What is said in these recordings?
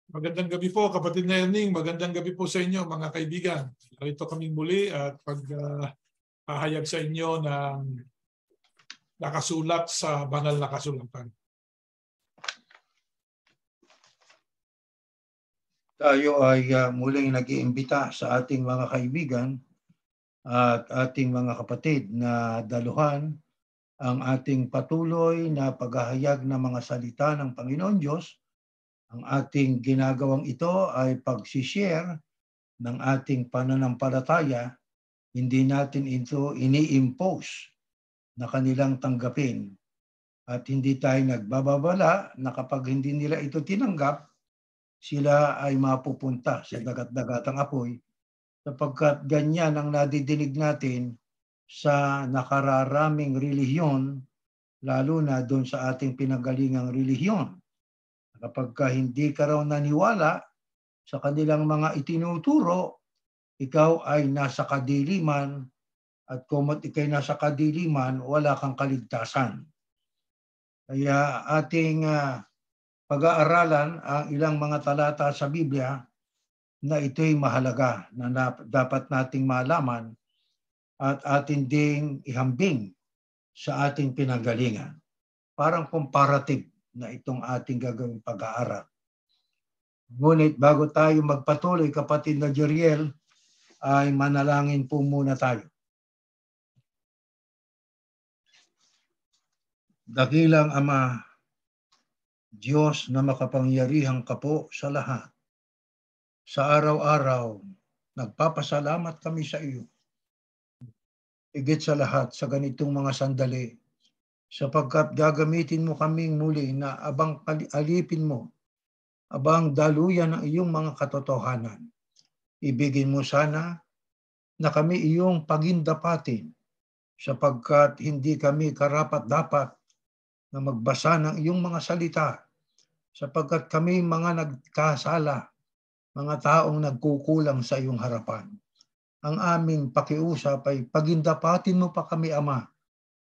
Magandang gabi po, kapatid na Erning. Magandang gabi po sa inyo, mga kaibigan. Narito kaming muli at paghahayag sa inyo ng nakasulat sa banal na kasulatan. Tayo ay muling nag-iimbita sa ating mga kaibigan at ating mga kapatid na daluhan ang ating patuloy na paghahayag ng mga salita ng Panginoon Diyos. Ang ating ginagawang ito ay pag-share ng ating pananampalataya. Hindi natin ito ini-impose na kanilang tanggapin. At hindi tayo nagbababala na kapag hindi nila ito tinanggap, sila ay mapupunta sa dagat-dagatang apoy, sapagkat ganyan ang nadidinig natin sa nakararaming relihiyon, lalo na doon sa ating pinanggalingang relihiyon. Kapag hindi ka raw naniwala sa kanilang mga itinuturo, ikaw ay nasa kadiliman, at kung ikay nasa kadiliman, wala kang kaligtasan. Kaya ating pag-aaralan ang ilang mga talata sa Biblia na ito'y mahalaga na dapat nating malaman at atin ding ihambing sa ating pinanggalingan. Parang comparative na itong ating gagawing pag-aaral. Ngunit bago tayo magpatuloy, kapatid na Jeriel, ay manalangin po muna tayo. Dakilang Ama, Diyos na makapangyarihang kapo sa lahat, sa araw-araw, nagpapasalamat kami sa iyo. Higit sa lahat sa ganitong mga sandali, sapagkat gagamitin mo kaming muli na abang alipin mo, abang daluyan ng iyong mga katotohanan. Ibigin mo sana na kami iyong pagindapatin, sapagkat hindi kami karapat-dapat na magbasa ng iyong mga salita, sapagkat kami mga nagkasala, mga taong nagkukulang sa iyong harapan. Ang aming pakiusap ay pagindapatin mo pa kami, Ama,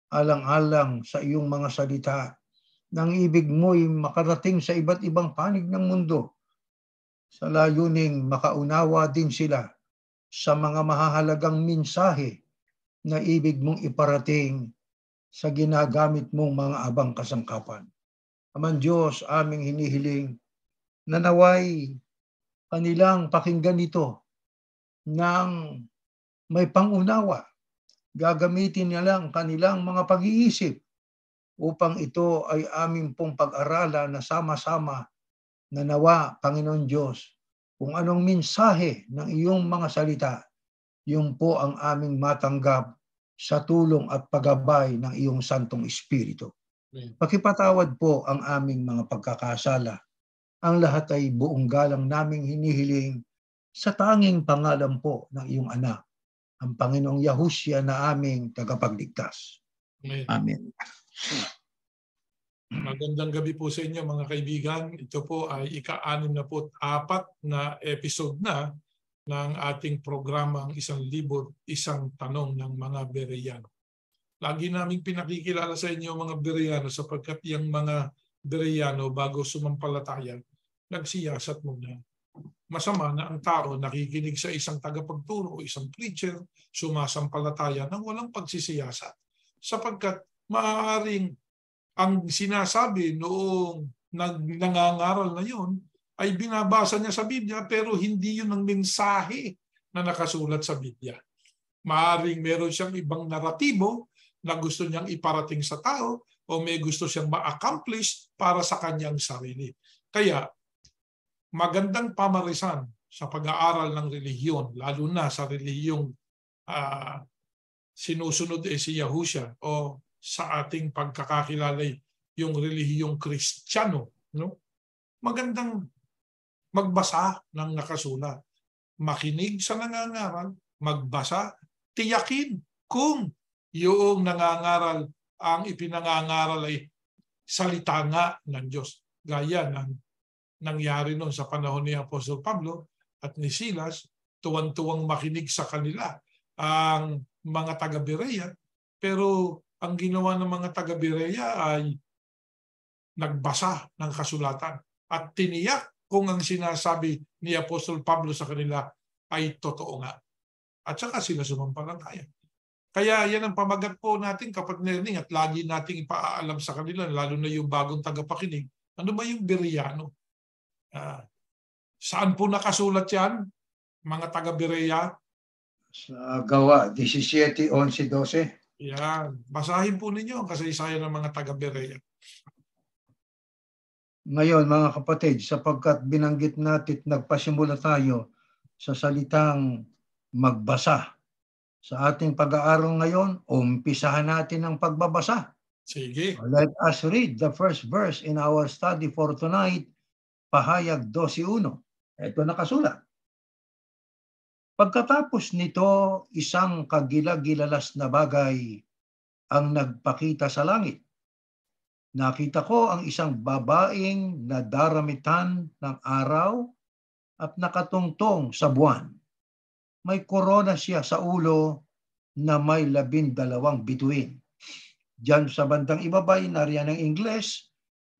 alang-alang sa iyong mga salita, nang ibig mo'y makarating sa iba't ibang panig ng mundo, sa layuning makaunawa din sila sa mga mahahalagang mensahe na ibig mong iparating sa ginagamit mong mga abang kasangkapan. Aman Diyos, aming hinihiling na naway kanilang pakinggan ito ng may pangunawa. Gagamitin nila ang kanilang mga pag-iisip upang ito ay aming pong pag-aralan na sama-sama na nawa, Panginoon Diyos, kung anong mensahe ng iyong mga salita, yun po ang aming matanggap sa tulong at paggabay ng iyong Santong Espiritu. Pakipatawad po ang aming mga pagkakasala. Ang lahat ay buong galang naming hinihiling sa tanging pangalan po ng iyong anak, ang Panginoong Yahushua na aming tagapagligtas. Amen. Magandang gabi po sa inyo, mga kaibigan. Ito po ay ika-64 na episode na ng ating programang 1,000 Isang Tanong ng mga Bereyano. Lagi naming pinakikilala sa inyo mga Bereyano sapagkat yung mga Bereyano bago sumampalataya, nagsiyasat muna. Masama na ang tao nakikinig sa isang tagapagturo o isang preacher, sumasampalataya nang walang pagsisiyasat. Sapagkat maaaring ang sinasabi noong nangangaral na yun ay binabasa niya sa Biblia pero hindi yun ang mensahe na nakasulat sa Biblia. Maaaring meron siyang ibang naratibo na gusto niyang iparating sa tao o may gusto siyang ma-accomplish para sa kanyang sarili. Kaya magandang pamarisan sa pag-aaral ng relihiyon, lalo na sa relihiyong sinusunod si Yahushua o sa ating pagkakakilala yung relihiyong Kristiyano. No? Magandang magbasa ng nakasulat. Makinig sa nangangaral, magbasa, tiyakin kung yung nangangaral ang ipinangangaral ay salita nga ng Diyos. Gaya ng nangyari noon sa panahon ni Apostol Pablo at ni Silas, tuwang-tuwang makinig sa kanila ang mga taga-Berea, pero ang ginawa ng mga taga-Berea ay nagbasa ng kasulatan at tiniyak kung ang sinasabi ni Apostol Pablo sa kanila ay totoo nga. At saka sila sumampalataya. Kaya yan ang pamagat po natin kapag learning at lagi nating ipaalam sa kanila, lalo na yung bagong tagapakinig, ano ba yung Bereano? Saan po nakasulat yan, mga taga-Berea? Sa Gawa 17, 11, 12. Yan. Basahin po ninyo ang kasaysayan ng mga taga-Berea. Ngayon mga kapatid, sapagkat binanggit natin nagpasimula tayo sa salitang magbasa. Sa ating pag-aaral ngayon, umpisahan natin ang pagbabasa. Sige. Let us read the first verse in our study for tonight, Pahayag 12:1. Ito nakasulat. Pagkatapos nito, isang kagilagilalas na bagay ang nagpakita sa langit. Nakita ko ang isang babaeng nadaramitan ng araw at nakatungtong sa buwan. May korona siya sa ulo na may 12 bituin. Diyan sa bandang ibabay, nariyan ng Ingles,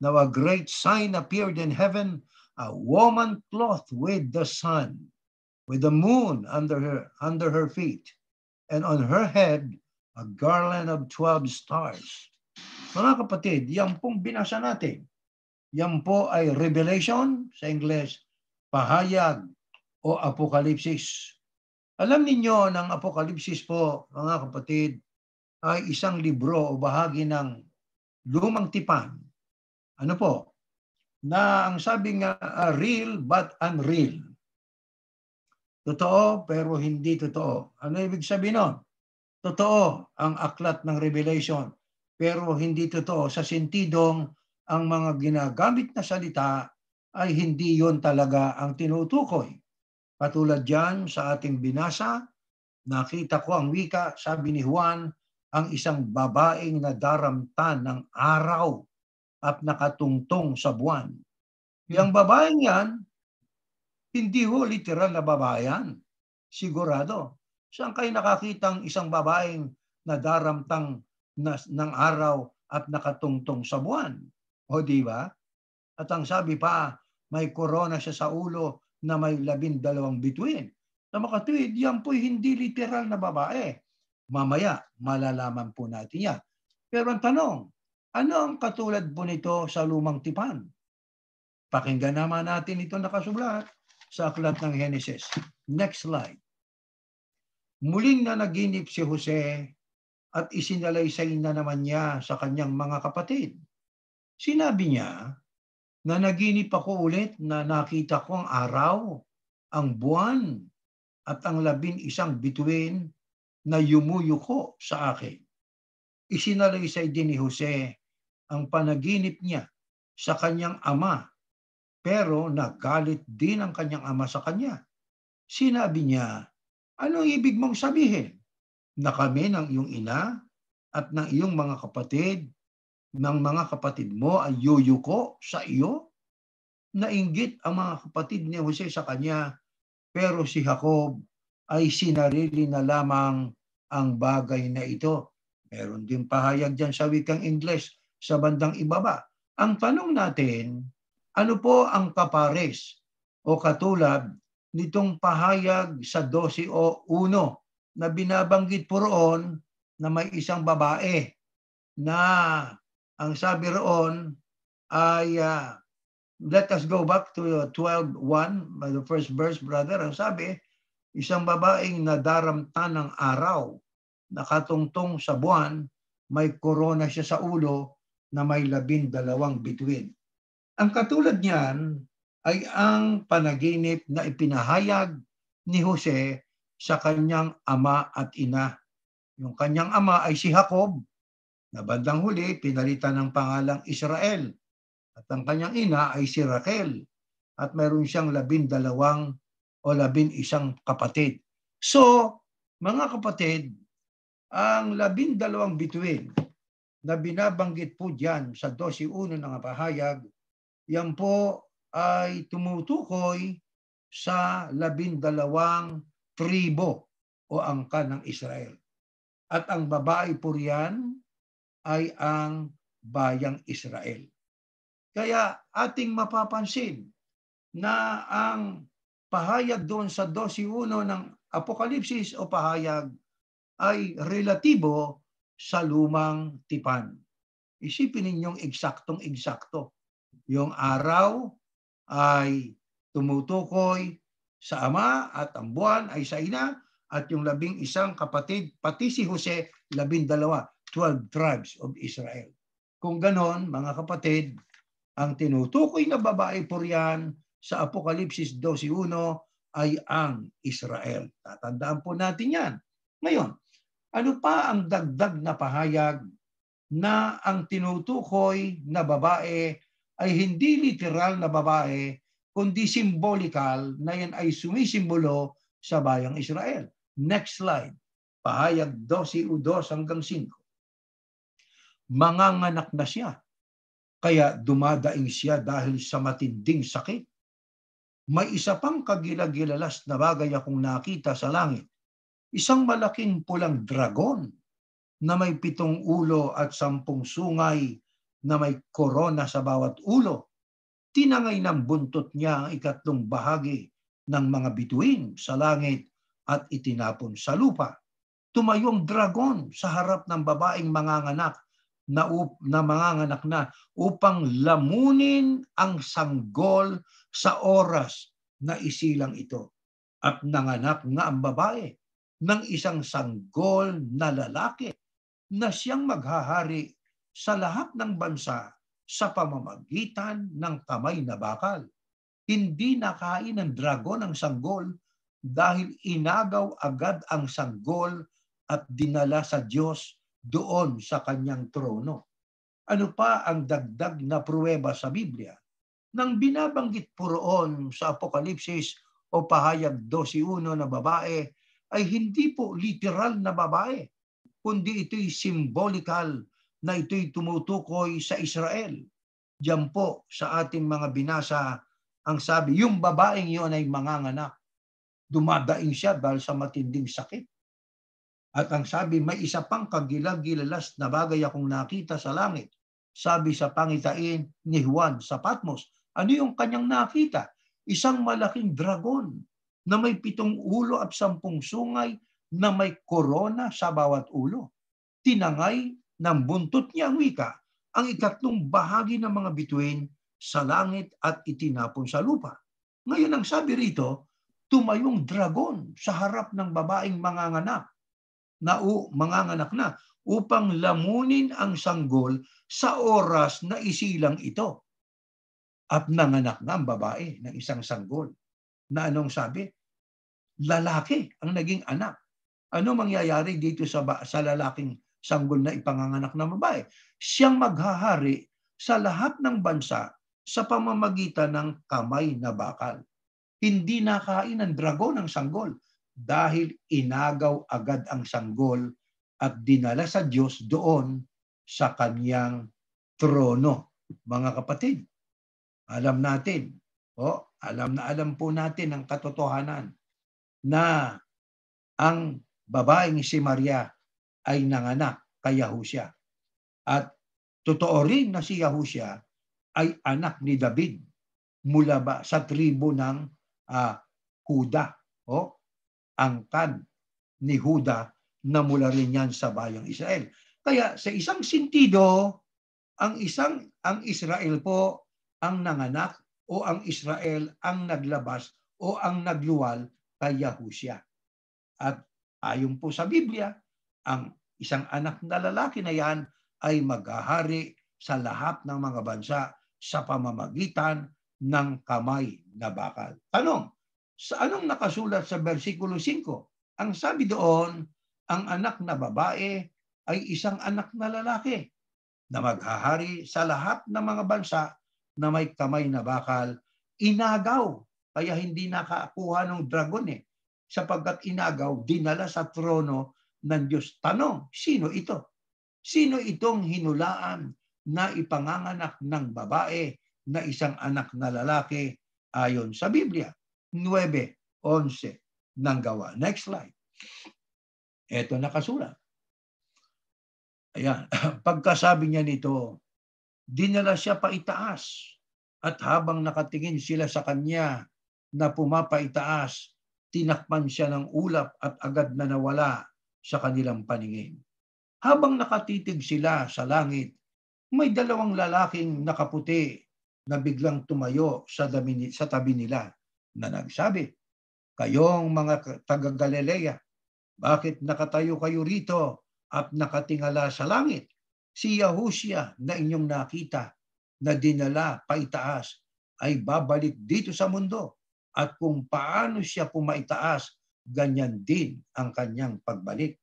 now a great sign appeared in heaven, a woman clothed with the sun, with the moon under her feet, and on her head a garland of 12 stars. Mga kapatid, yan pong binasa natin. Yan po ay Revelation, sa Ingles, Pahayag o Apokalipsis. Alam ninyo ng Apokalipsis po, mga kapatid, ay isang libro o bahagi ng lumang tipan. Ano po? Na ang sabi nga, real but unreal. Totoo pero hindi totoo. Ano ibig sabihin nun? Totoo ang aklat ng Revelation pero hindi totoo sa sentidong ang mga ginagamit na salita ay hindi yon talaga ang tinutukoy. Katulad dyan sa ating binasa, nakita ko ang wika, sabi ni Juan, ang isang babaeng nadaramtan ng araw at nakatungtong sa buwan. Yang babaeng yan, hindi ho literal na babae yan. Sigurado. Saan kayo nakakitang isang babaeng nadaramtang ng araw at nakatungtong sa buwan? O di ba? At ang sabi pa, may korona siya sa ulo na may 12 bituin. Sa makatuwid, yan po'y hindi literal na babae. Mamaya, malalaman po natin yan. Pero ang tanong, ano ang katulad po nito sa lumang tipan? Pakinggan naman natin ito nakasulat sa aklat ng Genesis. Next slide. Muling na naginip si Jose at isinalaysay na naman niya sa kanyang mga kapatid. Sinabi niya na naginip ako ulit na nakita ko ang araw, ang buwan, at ang 11 bituin na yumuyuko sa akin. Isinalaysay din ni Jose ang panaginip niya sa kanyang ama, pero nagalit din ang kanyang ama sa kanya. Sinabi niya, anong ibig mong sabihin? Na kami ng iyong ina at ng iyong mga kapatid, ng mga kapatid mo ay yuyuko sa iyo? Nainggit ang mga kapatid ni Jose sa kanya, pero si Jacob ay sinarili na lamang ang bagay na ito. Meron din pahayag dyan sa wikang Ingles sa bandang ibaba. Ang tanong natin, ano po ang kapares o katulad nitong pahayag sa 12 o 1 na binabanggit po roon na may isang babae na ang sabi roon ay let us go back to 12:1, the first verse, brother. Ang sabi, isang babaeng nadaramtan ng araw, nakatungtong sa buwan, may korona siya sa ulo na may 12 bituin. Ang katulad niyan ay ang panaginip na ipinahayag ni Jose sa kanyang ama at ina. Yung kanyang ama ay si Jacob, na bandang huli pinalitan ng pangalang Israel. At ang kanyang ina ay si Raquel. At mayroon siyang 12 o 11 kapatid. So, mga kapatid, ang 12 bituin na binabanggit po dyan sa 12:1 ng pahayag, yan po ay tumutukoy sa 12 tribo o angkan ng Israel. At ang babae po riyan ay ang bayang Israel. Kaya ating mapapansin na ang pahayag doon sa 12:1 ng Apokalipsis o pahayag ay relatibo sa lumang tipan. Isipin ninyong eksaktong-eksakto. Yung araw ay tumutukoy sa Ama at ang buwan ay sa Ina at yung 11 kapatid, pati si Jose, 12, 12 tribes of Israel. Kung ganon, mga kapatid, ang tinutukoy na babae po riyan sa Apokalipsis 12:1 ay ang Israel. Tatandaan po natin yan. Ngayon, ano pa ang dagdag na pahayag na ang tinutukoy na babae ay hindi literal na babae, kundi symbolikal na yan ay sumisimbolo sa bayang Israel. Next slide. Pahayag 12:2-5. Manganganak na siya, kaya dumadaing siya dahil sa matinding sakit. May isa pang kagilagilalas na bagay akong nakita sa langit. Isang malaking pulang dragon na may 7 ulo at 10 sungay na may korona sa bawat ulo. Tinangay ng buntot niya ang 3 bahagi ng mga bituin sa langit at itinapon sa lupa. Tumayong dragon sa harap ng babaeng manganganak na upang lamunin ang sanggol sa oras na isilang ito. At nanganak nga ang babae ng isang sanggol na lalaki na siyang maghahari sa lahat ng bansa sa pamamagitan ng kamay na bakal. Hindi nakain ng dragon ang sanggol dahil inagaw agad ang sanggol at dinala sa Diyos doon sa kanyang trono. Ano pa ang dagdag na pruweba sa Biblia? Nang binabanggit po roon sa Apokalipsis o pahayag 12:1 na babae, ay hindi po literal na babae, kundi ito'y symbolikal na ito'y tumutukoy sa Israel. Diyan po sa ating mga binasa, ang sabi, yung babaeng yun ay manganganak. Dumadaing siya dahil sa matinding sakit. At ang sabi, may isa pang kagilagilalas na bagay akong nakita sa langit. Sabi sa pangitain ni Juan sa Patmos. Ano yung kanyang nakita? Isang malaking dragon na may 7 ulo at 10 sungay na may korona sa bawat ulo. Tinangay ng buntot niya ang wika, ang 3 bahagi ng mga bituin sa langit at itinapon sa lupa. Ngayon ang sabi rito, tumayong dragon sa harap ng babaeng manganganak na upang lamunin ang sanggol sa oras na isilang ito. At nanganak na ang babae ng isang sanggol. Na anong sabi? Lalaki ang naging anak. Ano mangyayari dito sa lalaking sanggol na ipanganganak na babae? Siyang maghahari sa lahat ng bansa sa pamamagitan ng kamay na bakal. Hindi nakain ng dragon ang sanggol dahil inagaw agad ang sanggol at dinala sa Diyos doon sa kanyang trono. Mga kapatid, alam natin, alam po natin ang katotohanan na ang babaeng si Maria ay nanganak kay Yahushua. At totoo rin na si Yahushua ay anak ni David mula sa tribo ng Huda. Angkan ni Huda na mula rin yan sa bayang Israel. Kaya sa isang sentido, ang Israel po ang nanganak o ang Israel ang naglabas o ang nagluwal kay Yahushua. At ayon po sa Biblia, ang isang anak na lalaki na yan ay maghahari sa lahat ng mga bansa sa pamamagitan ng kamay na bakal. Tanong, sa anong nakasulat sa versikulo 5? Ang sabi doon, ang anak na babae ay isang anak na lalaki na maghahari sa lahat ng mga bansa na may kamay na bakal. Inagaw, kaya hindi nakakuha ng dragon sapagkat inagaw, dinala sa trono ng Diyos. Tanong, sino ito? Sino itong hinulaan na ipanganganak ng babae na isang anak na lalaki ayon sa Biblia? 9:11 ng Gawa. Next slide. Ito nakasulat. Ayan. Pagkasabi niya nito, dinala siya pa itaas At habang nakatingin sila sa kanya na pumapaitaas, tinakpan siya ng ulap at agad na nawala sa kanilang paningin. Habang nakatitig sila sa langit, may dalawang lalaking nakaputi na biglang tumayo sa tabi nila na nagsabi, "Kayong mga taga-Galilea, bakit nakatayo kayo rito at nakatingala sa langit? Si Yahushua na inyong nakita na dinala paitaas ay babalik dito sa mundo, at kung paano siya pumaitaas, ganyan din ang kanyang pagbalik."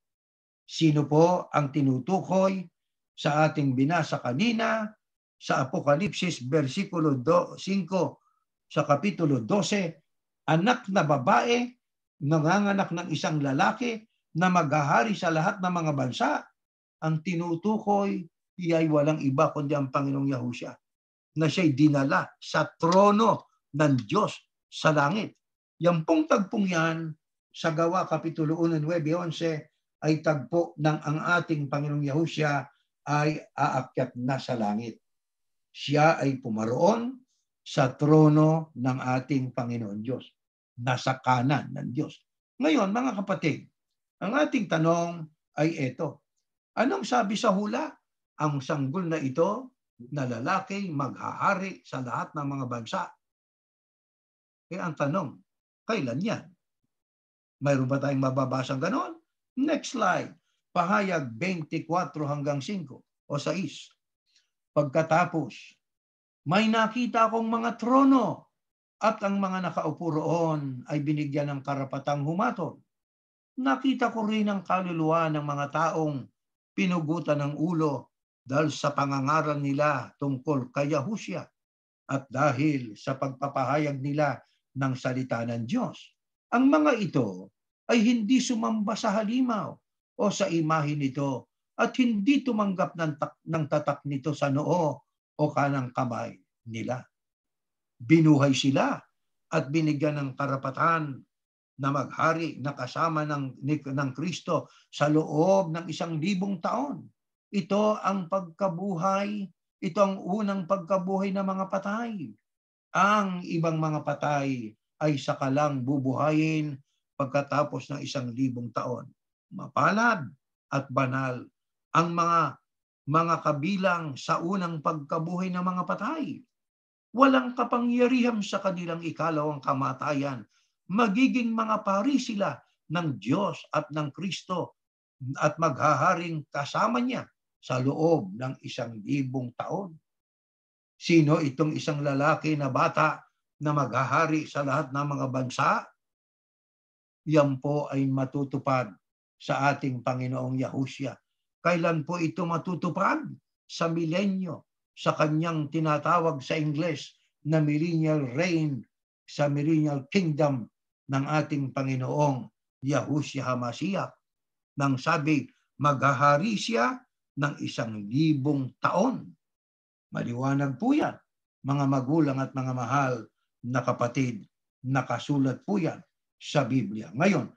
Sino po ang tinutukoy sa ating binasa kanina sa Apokalipsis versikulo 5 sa kapitulo 12? Anak na babae, nanganganak ng isang lalaki na maghahari sa lahat ng mga bansa. Ang tinutukoy ay walang iba kundi ang Panginoong Yahushua, na siya'y dinala sa trono ng Diyos sa langit. Yang pong tagpong yan sa Gawa Kapitulo 1, 9-11 ay tagpo ng ang ating Panginoong Yahushua ay aakyat na sa langit. Siya ay pumaroon sa trono ng ating Panginoon Diyos, nasa kanan ng Diyos. Ngayon, mga kapatid, ang ating tanong ay ito. Anong sabi sa hula? Ang sanggol na ito na lalaki maghahari sa lahat ng mga bansa. Ang tanong, kailan yan? Mayroon ba tayong mababasang ganon? Next slide. Pahayag 24-5 o 6. Pagkatapos, may nakita akong mga trono at ang mga nakaupo roon ay binigyan ng karapatang humatol. Nakita ko rin ang kaluluwa ng mga taong pinugutan ng ulo dahil sa pangangaral nila tungkol kay Yahushua at dahil sa pagpapahayag nila ng salita ng Diyos. Ang mga ito ay hindi sumamba sa halimaw o sa imahe nito at hindi tumanggap ng tatak nito sa noo o kanang kamay nila. Binuhay sila at binigyan ng karapatan na maghari na kasama ng Kristo sa loob ng 1,000 taon. Ito ang pagkabuhay, ito ang unang pagkabuhay ng mga patay. Ang ibang mga patay ay sakalang bubuhayin pagkatapos ng 1,000 taon. Mapalad at banal ang mga kabilang sa unang pagkabuhay ng mga patay. Walang kapangyarihan sa kanilang ikalawang kamatayan. Magiging mga pari sila ng Diyos at ng Kristo at maghaharing kasama niya sa loob ng 1,000 taon. Sino itong isang lalaki na bata na maghahari sa lahat ng mga bansa? Yan po ay matutupad sa ating Panginoong Yahushua. Kailan po ito matutupad? Sa milenyo, sa kanyang tinatawag sa Ingles na millennial reign, sa millennial kingdom ng ating Panginoong Yahushua HaMashiach. Nang sabi, maghahari siya ng 1,000 taon. Maliwanag po yan, mga magulang at mga mahal na kapatid, nakasulat po yan sa Biblia. Ngayon,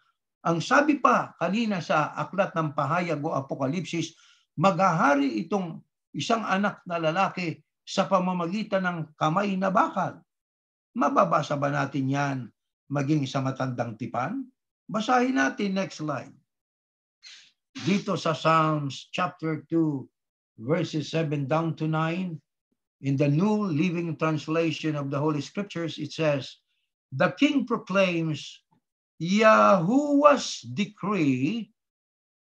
ang sabi pa kanina sa aklat ng pahayag o Apokalipsis, maghahari itong isang anak na lalaki sa pamamagitan ng kamay na bakal. Mababasa ba natin yan maging sa matandang tipan? Basahin natin, next slide. Dito sa Psalms chapter 2, verses 7 down to 9, in the New Living Translation of the Holy Scriptures, it says, the king proclaims Yahuwah's decree.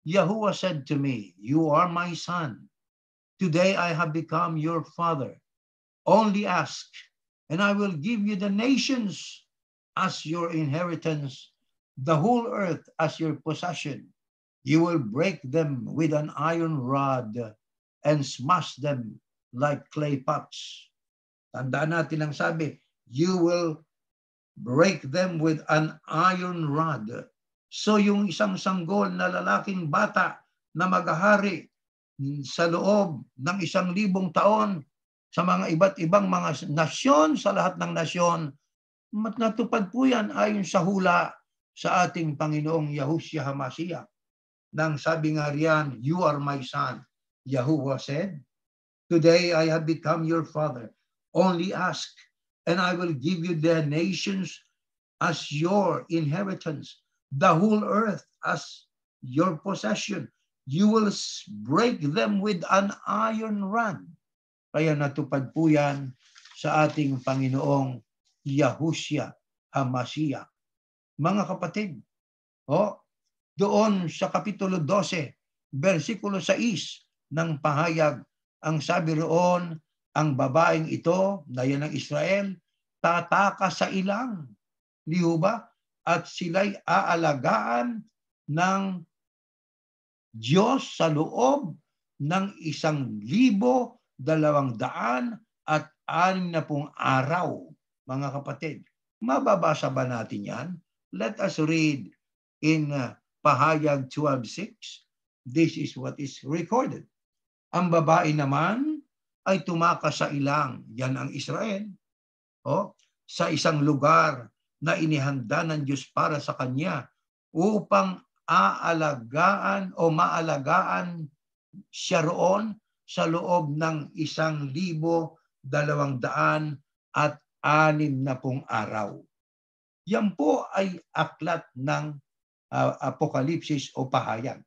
Yahuwah said to me, you are my son. Today I have become your father. Only ask, and I will give you the nations as your inheritance, the whole earth as your possession. You will break them with an iron rod and smash them like clay pots. Tandaan natin ang sabi, you will break them with an iron rod. So yung isang sanggol na lalaking bata na maghahari sa loob ng 1,000 taon sa mga iba't ibang mga nasyon, sa lahat ng nasyon, natupad po yan ayon sa hula sa ating Panginoong Yahushua HaMashiach. Nang sabi nga riyan, you are my son, Yahuwah said, today I have become your father. Only ask, and I will give you the nations as your inheritance, the whole earth as your possession. You will break them with an iron rod. Kaya natupad po yan sa ating Panginoong Yahushua HaMashiach. Mga kapatid, doon sa Kapitulo 12, versikulo 6 ng pahayag, ang sabi roon, ang babaeng ito, na yan ng Israel, tataka sa ilang. Di ba? At sila'y aalagaan ng Diyos sa loob ng 1,260 araw. Mga kapatid, mababasa ba natin yan? Let us read in Pahayag 12:6. This is what is recorded. Ang babae naman ay tumakas sa ilang, yan ang Israel, sa isang lugar na inihanda ng Diyos para sa kanya upang aalagaan o maalagaan siya roon sa loob ng 1,260 araw. Yan po ay aklat ng Apokalipsis o pahayag.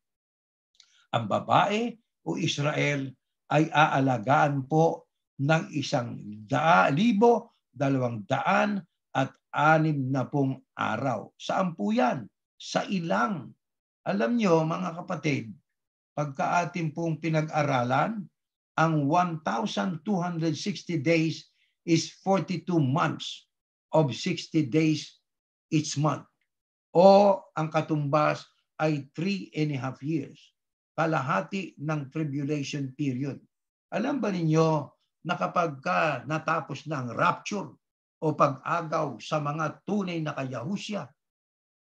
Ang babae o Israel ay aalagaan po ng 1,260 araw. Saan po yan? Sa ilang. Alam nyo, mga kapatid, pagka atin pong pinag-aralan, ang 1,260 days is 42 months of 60 days each month. O ang katumbas ay 3.5 years. Kalahati ng tribulation period. Alam ba ninyo na kapag natapos na ang rapture o pag-agaw sa mga tunay na kayahusya,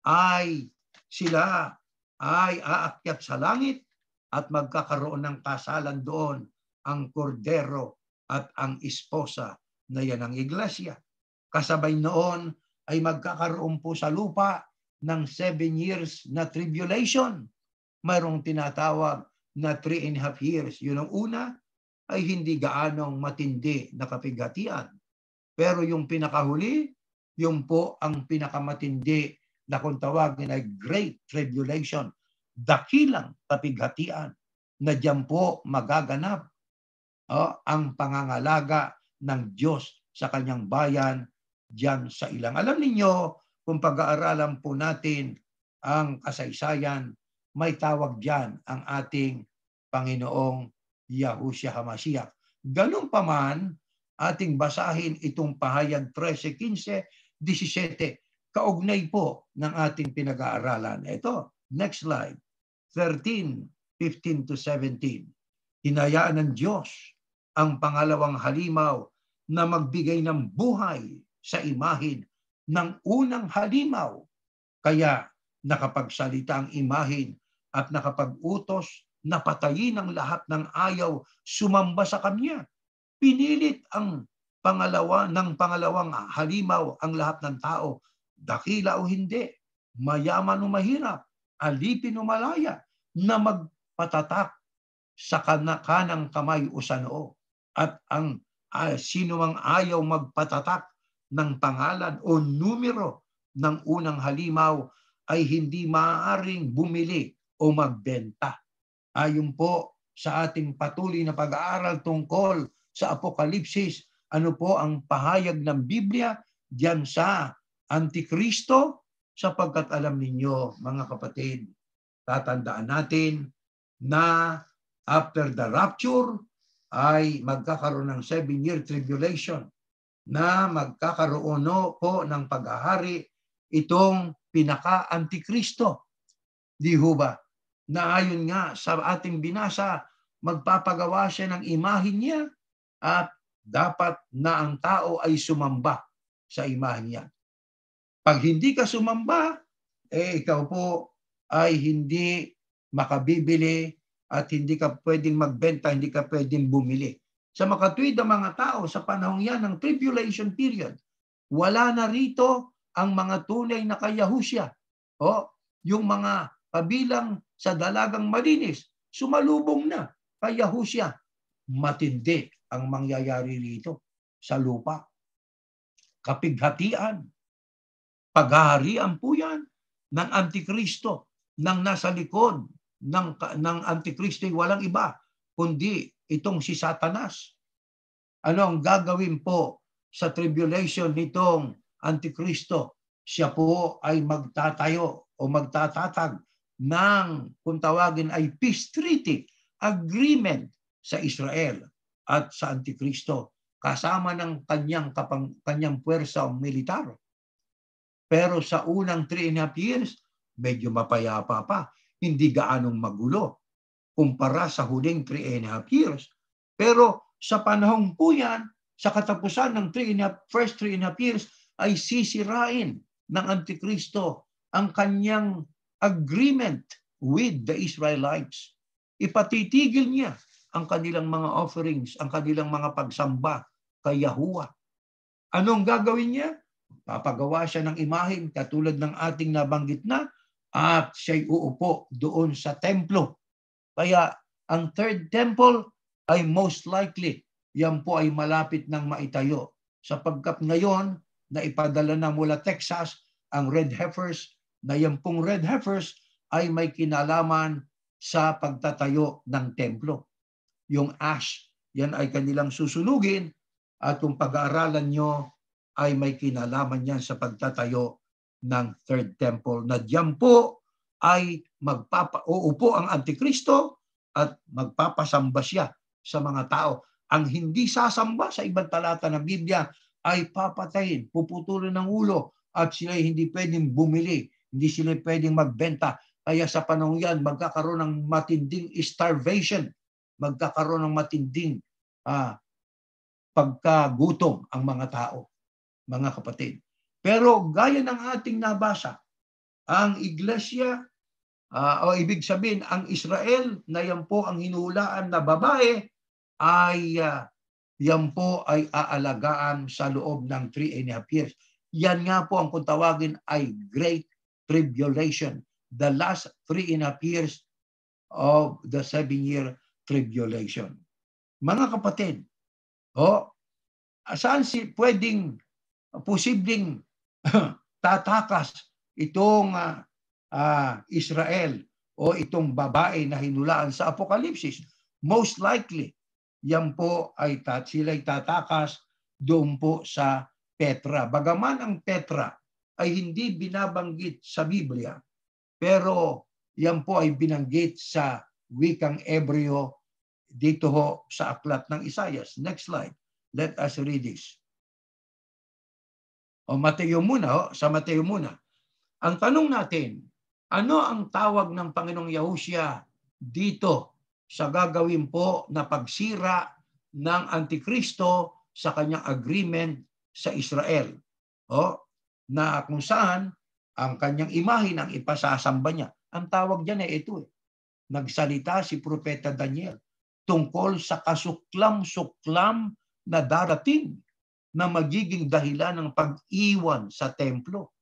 ay sila ay aakyat sa langit at magkakaroon ng kasalan doon ang kordero at ang esposa na yan ang iglesia. Kasabay noon ay magkakaroon po sa lupa ng 7 years na tribulation. Mayroong tinatawag na 3.5 years. Yun ang una ay hindi gaanong matindi na kapighatian. Pero yung pinakahuli, yung po ang pinakamatindi na kung tawagin ay Great Tribulation, dakilang kapighatian na diyan po magaganap ang pangangalaga ng Diyos sa kanyang bayan diyan sa ilang. Alam ninyo, kung pag-aaralan po natin ang kasaysayan, may tawag diyan ang ating Panginoong Yahushua HaMashiach. Ganun pa man, ating basahin itong pahayag 13:15, 17, kaugnay po ng ating pinag-aaralan. Ito, next slide, 13:15-17. Hinayaan ng Diyos ang pangalawang halimaw na magbigay ng buhay sa imahin ng unang halimaw. Kaya nakapagsalita ang imahin at nakapag-utos na patayin ang lahat ng ayaw sumamba sa kanya. Pinilit ang pangalawang halimaw ang lahat ng tao, dakila o hindi, mayaman o mahirap, alipin o malaya, na magpatatak sa kanang kamay o sa noo. At ang sino mang ayaw magpatatak ng pangalan o numero ng unang halimaw ay hindi maaaring bumili o magbenta. Ayon po sa ating patuloy na pag-aaral tungkol sa Apokalipsis, ano po ang pahayag ng Biblia diyan sa Antikristo? Sapagkat alam ninyo, mga kapatid, tatandaan natin na after the rapture ay magkakaroon ng 7-year tribulation na magkakaroon po ng paghahari itong pinaka-antikristo. Di ho ba? Na ayon nga sa ating binasa, magpapagawa siya ng imahin niya at dapat na ang tao ay sumamba sa imahin niya. Pag hindi ka sumamba, ikaw po ay hindi makabibili at hindi ka pwedeng magbenta, hindi ka pwedeng bumili. Sa makatuwid ng mga tao sa panahong yan ng tribulation period, wala na rito ang mga tunay na kayahusya. Yung mga kabilang sa dalagang malinis, sumalubong na kayahusya. Matindi ang mangyayari rito sa lupa. kapighatian. Paghaharian po yan ng Antikristo, ng nasa likod ng Antikristo ay walang iba kundi itong si Satanas. Ano ang gagawin po sa tribulation nitong Antikristo? Siya po ay magtatayo o magtatatag ng, kung tawagin ay peace treaty, agreement sa Israel at sa Antikristo kasama ng kanyang puwersa militar. Pero sa unang 3.5 years, medyo mapayapa pa. Hindi gaanong magulo kumpara sa huling 3.5 years. Pero sa panahong po yan, sa katapusan ng first 3.5 years, ay sisirain ng Antikristo ang kanyang agreement with the Israelites. Ipatitigil niya ang kanilang mga offerings, ang kanilang mga pagsamba kay Yahuwah. Anong gagawin niya? Papagawa siya ng imahen katulad ng ating nabanggit na at siya'y uupo doon sa templo. Kaya ang third temple ay most likely yan po ay malapit ng maitayo. Sapagkat ngayon na ipadala na mula Texas ang red heifers, na yan pong red heifers ay may kinalaman sa pagtatayo ng templo. Yung ash, yan ay kanilang susunugin at kung pag-aaralan nyo ay may kinalaman yan sa pagtatayo ng third temple na diyan po ay uupo ang Antikristo at magpapasamba siya sa mga tao. Ang hindi sasamba sa ibang talata ng Biblia ay papatayin, puputulin ng ulo at sila hindi pwedeng bumili, hindi sila pwedeng magbenta. Kaya sa panahon yan, magkakaroon ng matinding starvation, magkakaroon ng matinding pagkagutom ang mga tao, mga kapatid. Pero gaya ng ating nabasa, ang iglesia, o ibig sabihin, ang Israel na yan po ang hinuhulaan na babae, ay yan po ay aalagaan sa loob ng 3.5 years. Yan nga po ang kung tawagin ay Great Tribulation, the last 3.5 years of the 7-year tribulation. Mga kapatid, saan posibleng tatakas itong Israel o itong babae na hinulaan sa Apokalipsis? Most likely, yan po ay sila'y tatakas doon po sa Petra. Bagaman ang Petra ay hindi binabanggit sa Biblia, pero yan po ay binanggit sa wikang Hebreo dito ho sa aklat ng Isaias. Next slide. Let us read this. Mateo muna, sa Mateo muna. Ang tanong natin, ano ang tawag ng Panginoong Yahushua dito sa gagawin po na pagsira ng Antikristo sa kanyang agreement sa Israel? Na kung saan ang kanyang imahen ang ipasasamba niya. Ang tawag diyan ay ito. Nagsalita si Propeta Daniel tungkol sa kasuklam-suklam na darating na magiging dahilan ng pag-iwan sa templo.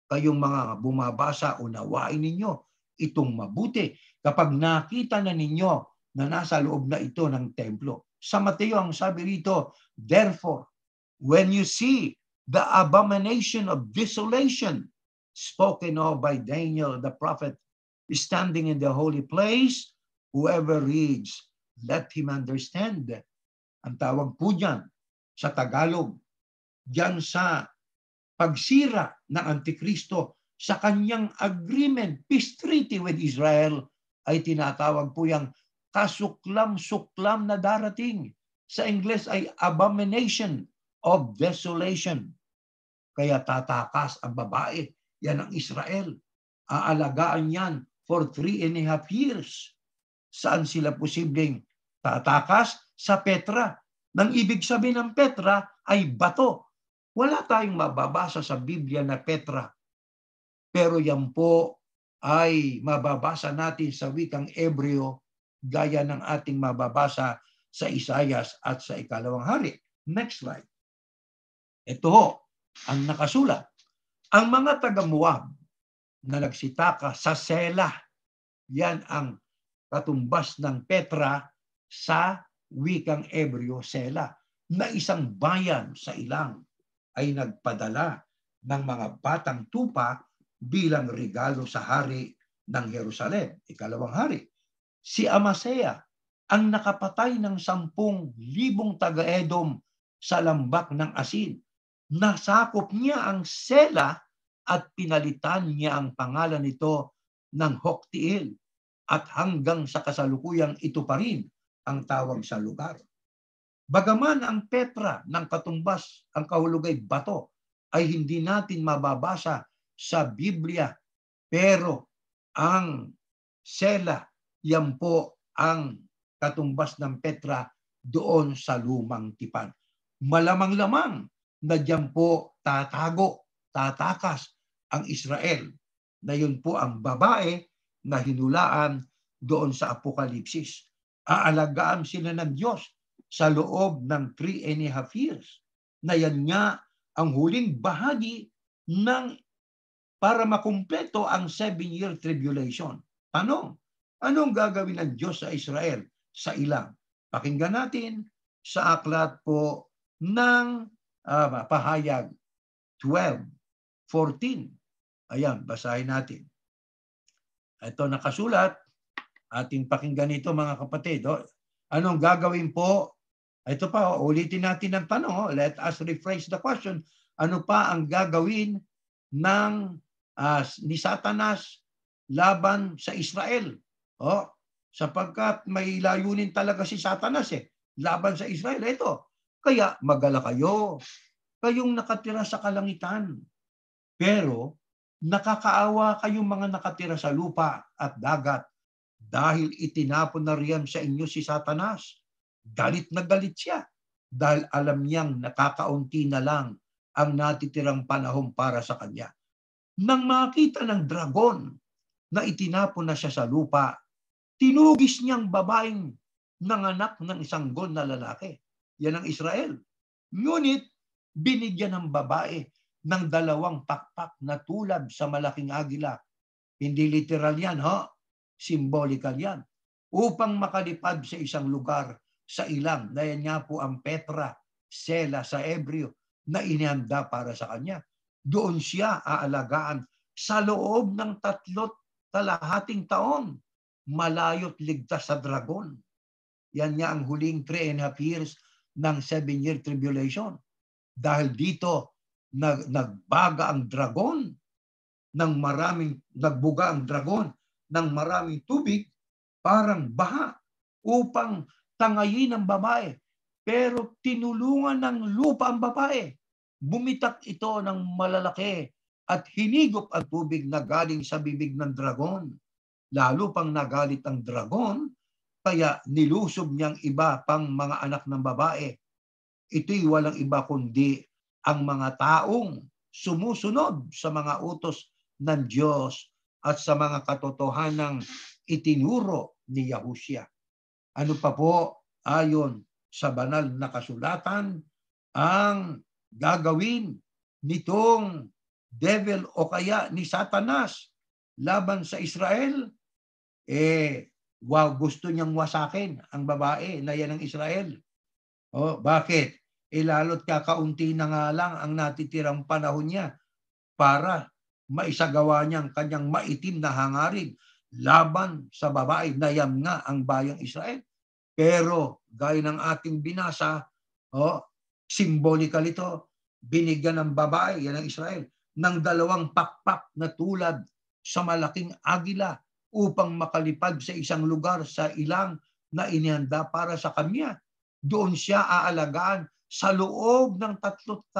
Kayong mga bumabasa, unawain ninyo itong mabuti kapag nakita na ninyo na nasa loob na ito ng templo. Sa Mateo ang sabi rito, therefore, when you see the abomination of desolation spoken of by Daniel the prophet standing in the holy place, whoever reads, let him understand. Ang tawag po dyan sa Tagalog, dyan sa pagsira ng Antikristo sa kanyang agreement, peace treaty with Israel, ay tinatawag po yung kasuklam-suklam na darating. Sa Ingles ay abomination of desolation. Kaya tatakas ang babae, yan ang Israel. Aalagaan yan for 3.5 years. Saan sila posibleng tatakas? Sa Petra. Nang ibig sabihin ng Petra ay bato. Wala tayong mababasa sa Biblia na Petra. Pero yan po ay mababasa natin sa wikang Hebreo gaya ng ating mababasa sa Isaias at sa Ikalawang Hari. Next slide. Ito ho, ang nakasulat. Ang mga taga-Moab na nagsitaka sa Sela, yan ang katumbas ng Petra sa wikang Hebreo, Sela, na isang bayan sa ilang. ay nagpadala ng mga batang tupa bilang regalo sa hari ng Jerusalem. Ikalawang hari, si Amasea ang nakapatay ng 10,000 taga-Edom sa lambak ng asin. Nasakop niya ang Sela at pinalitan niya ang pangalan nito ng Hoktiel, at hanggang sa kasalukuyang ito pa rin ang tawag sa lugar. Bagaman ang Petra ng katumbas, ang kahulugay bato, ay hindi natin mababasa sa Biblia, pero ang Sela, yan po ang katumbas ng Petra doon sa lumang tipan. Malamang-lamang na diyan po tatakas ang Israel, na yun po ang babae na hinulaan doon sa Apokalipsis. Aalagaan sila ng Diyos sa loob ng 3.5 years, na yan nga ang huling bahagi ng para makumpleto ang 7-year tribulation. Tanong, anong gagawin ng Diyos sa Israel sa ilang? Pakinggan natin sa aklat po ng Pahayag 12:14. Ayan, basahin natin. Ito nakasulat, ating pakinggan ito mga kapatid. Anong gagawin po? Ito pa, ulitin natin ang tanong. Let us rephrase the question. Ano pa ang gagawin ng ni Satanas laban sa Israel? Sapagkat may layunin talaga si Satanas laban sa Israel. Ito, kaya magala kayo, kayong nakatira sa kalangitan. Pero nakakaawa kayong mga nakatira sa lupa at dagat, dahil itinapon na riyan sa inyo si Satanas. Galit na galit siya dahil alam niyang nakakaunti na lang ang natitirang panahon para sa kanya. Nang makita ng dragon na itinapon na siya sa lupa, tinugis niyang babaeng nanganak ng isang gol na lalaki. Yan ang Israel. Ngunit binigyan ng babae ng 2 pakpak na tulad sa malaking agila. Hindi literal yan, symbolical yan. Upang makalipad sa isang lugar sa ilang, na yan nga po ang Petra, Sela sa Hebreo, na inihanda para sa kanya. Doon siya aalagaan sa loob ng 3.5 taon. Malayo't ligtas sa dragon. Yan nga ang huling 3.5 years ng 7-year tribulation. Dahil dito, nagbuga ang dragon ng maraming tubig, parang baha, upang tangayin ang babae. Pero tinulungan ng lupa ang babae. Bumitak ito ng malalaki at hinigop ang tubig na galing sa bibig ng dragon. Lalo pang nagalit ang dragon, kaya nilusob niyang iba pang mga anak ng babae. Ito'y walang iba kundi ang mga taong sumusunod sa mga utos ng Diyos at sa mga katotohanang itinuro ni Yahushua. Ano pa po ayon sa banal na kasulatan ang gagawin nitong devil o kaya ni Satanas laban sa Israel? Gusto niyang wasakin ang babae na yan ng Israel. Bakit? Lalo't kakaunti na nga lang ang natitirang panahon niya para maisagawa niyang kanyang maitim na hangarin laban sa babae na yan nga ang bayang Israel. Pero gaya ng ating binasa, symbolical ito, binigyan ng babae, yan ang Israel, ng 2 pakpak na tulad sa malaking agila upang makalipad sa isang lugar sa ilang na inihanda para sa kanya. Doon siya aalagaan sa loob ng 3.5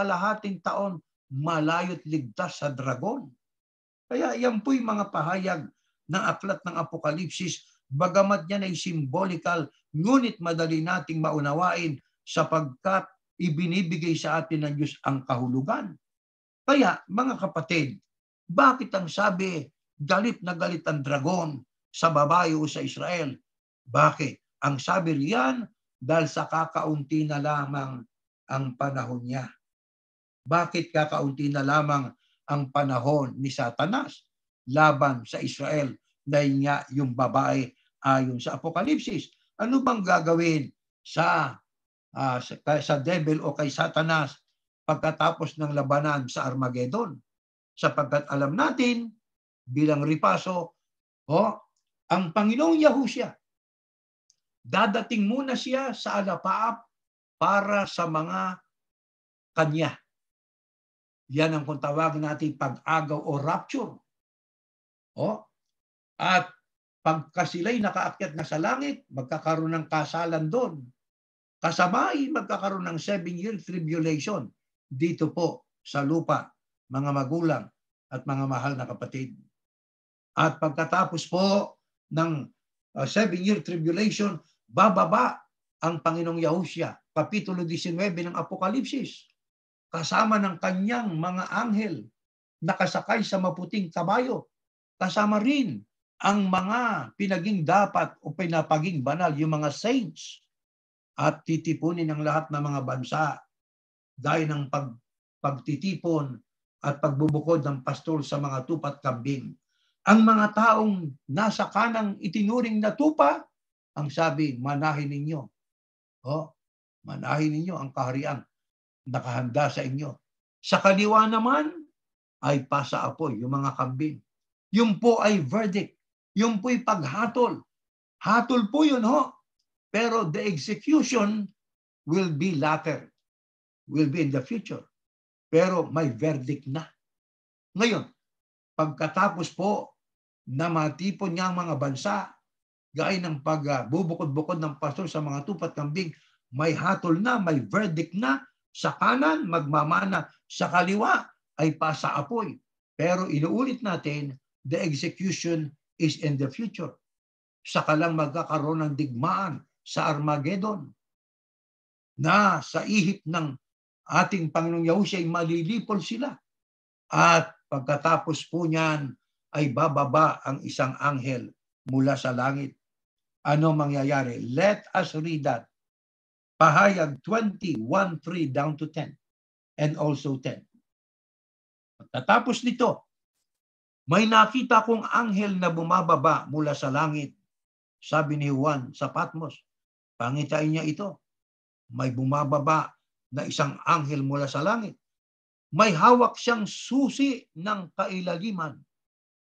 taon, malayo't ligtas sa dragon. Kaya yan po'y mga pahayag ng aklat ng Apokalipsis, bagamat yan ay symbolical, ngunit madali nating maunawain sapagkat ibinibigay sa atin ng Diyos ang kahulugan. Kaya mga kapatid, bakit ang sabi, galit na galit ang dragon sa babae o sa Israel? Bakit? Ang sabi riyan, dahil sa kakaunti na lamang ang panahon niya. Bakit kakaunti na lamang ang panahon ni Satanas laban sa Israel? Dahil nga yung babae ayon sa Apokalipsis. Ano bang gagawin sa devil o kay Satanas pagkatapos ng labanan sa Armageddon. Sapagkat alam natin, bilang ripaso, ang Panginoong Yahushua, dadating muna siya sa alapaap para sa mga kanya. Yan ang kung tawagin natin pag-agaw o rapture. At pagka sila'y nakaakyat na sa langit, magkakaroon ng kasalan doon. Kasabay, magkakaroon ng 7-year tribulation dito po sa lupa, mga magulang at mga mahal na kapatid. At pagkatapos po ng 7-year tribulation, bababa ang Panginoong Yahushua, Kapitulo 19 ng Apokalipsis, kasama ng kanyang mga anghel, nakasakay sa maputing kabayo, kasama rin ang mga pinaging dapat o pinapaging banal, yung mga saints, at titipunin ng lahat ng mga bansa, gaya ng pagtitipon at pagbubukod ng pastol sa mga tupa at kambing. Ang mga taong nasa kanang itinuring na tupa, ang sabi, manahin ninyo. Manahin ninyo ang kahariang nakahanda sa inyo. Sa kaliwa naman ay pasaapoy, yung mga kambing. Yung po ay verdict. Yung po'y paghatol. Hatol po yun, Pero the execution will be later. Will be in the future. Pero may verdict na. Ngayon, pagkatapos po na matipon niya ang mga bansa, gaya ng pagbubukod-bukod ng pastor sa mga tupat kambing, may hatol na, may verdict na, sa kanan magmamana, sa kaliwa ay pasaapoy. Pero inuulit natin, the execution is in the future. Saka lang magkakaroon ng digmaan sa Armageddon na sa ihip ng ating Panginoong Yahushua ay malilipol sila. At pagkatapos po niyan ay bababa ang isang anghel mula sa langit. Ano mangyayari? Let us read that. Pahayag 20:1-3 down to 10 and also 10. Pagkatapos nito, may nakita kong anghel na bumababa mula sa langit. Sabi ni Juan sa Patmos, pangitain niya ito. May bumababa na isang anghel mula sa langit. May hawak siyang susi ng kailaliman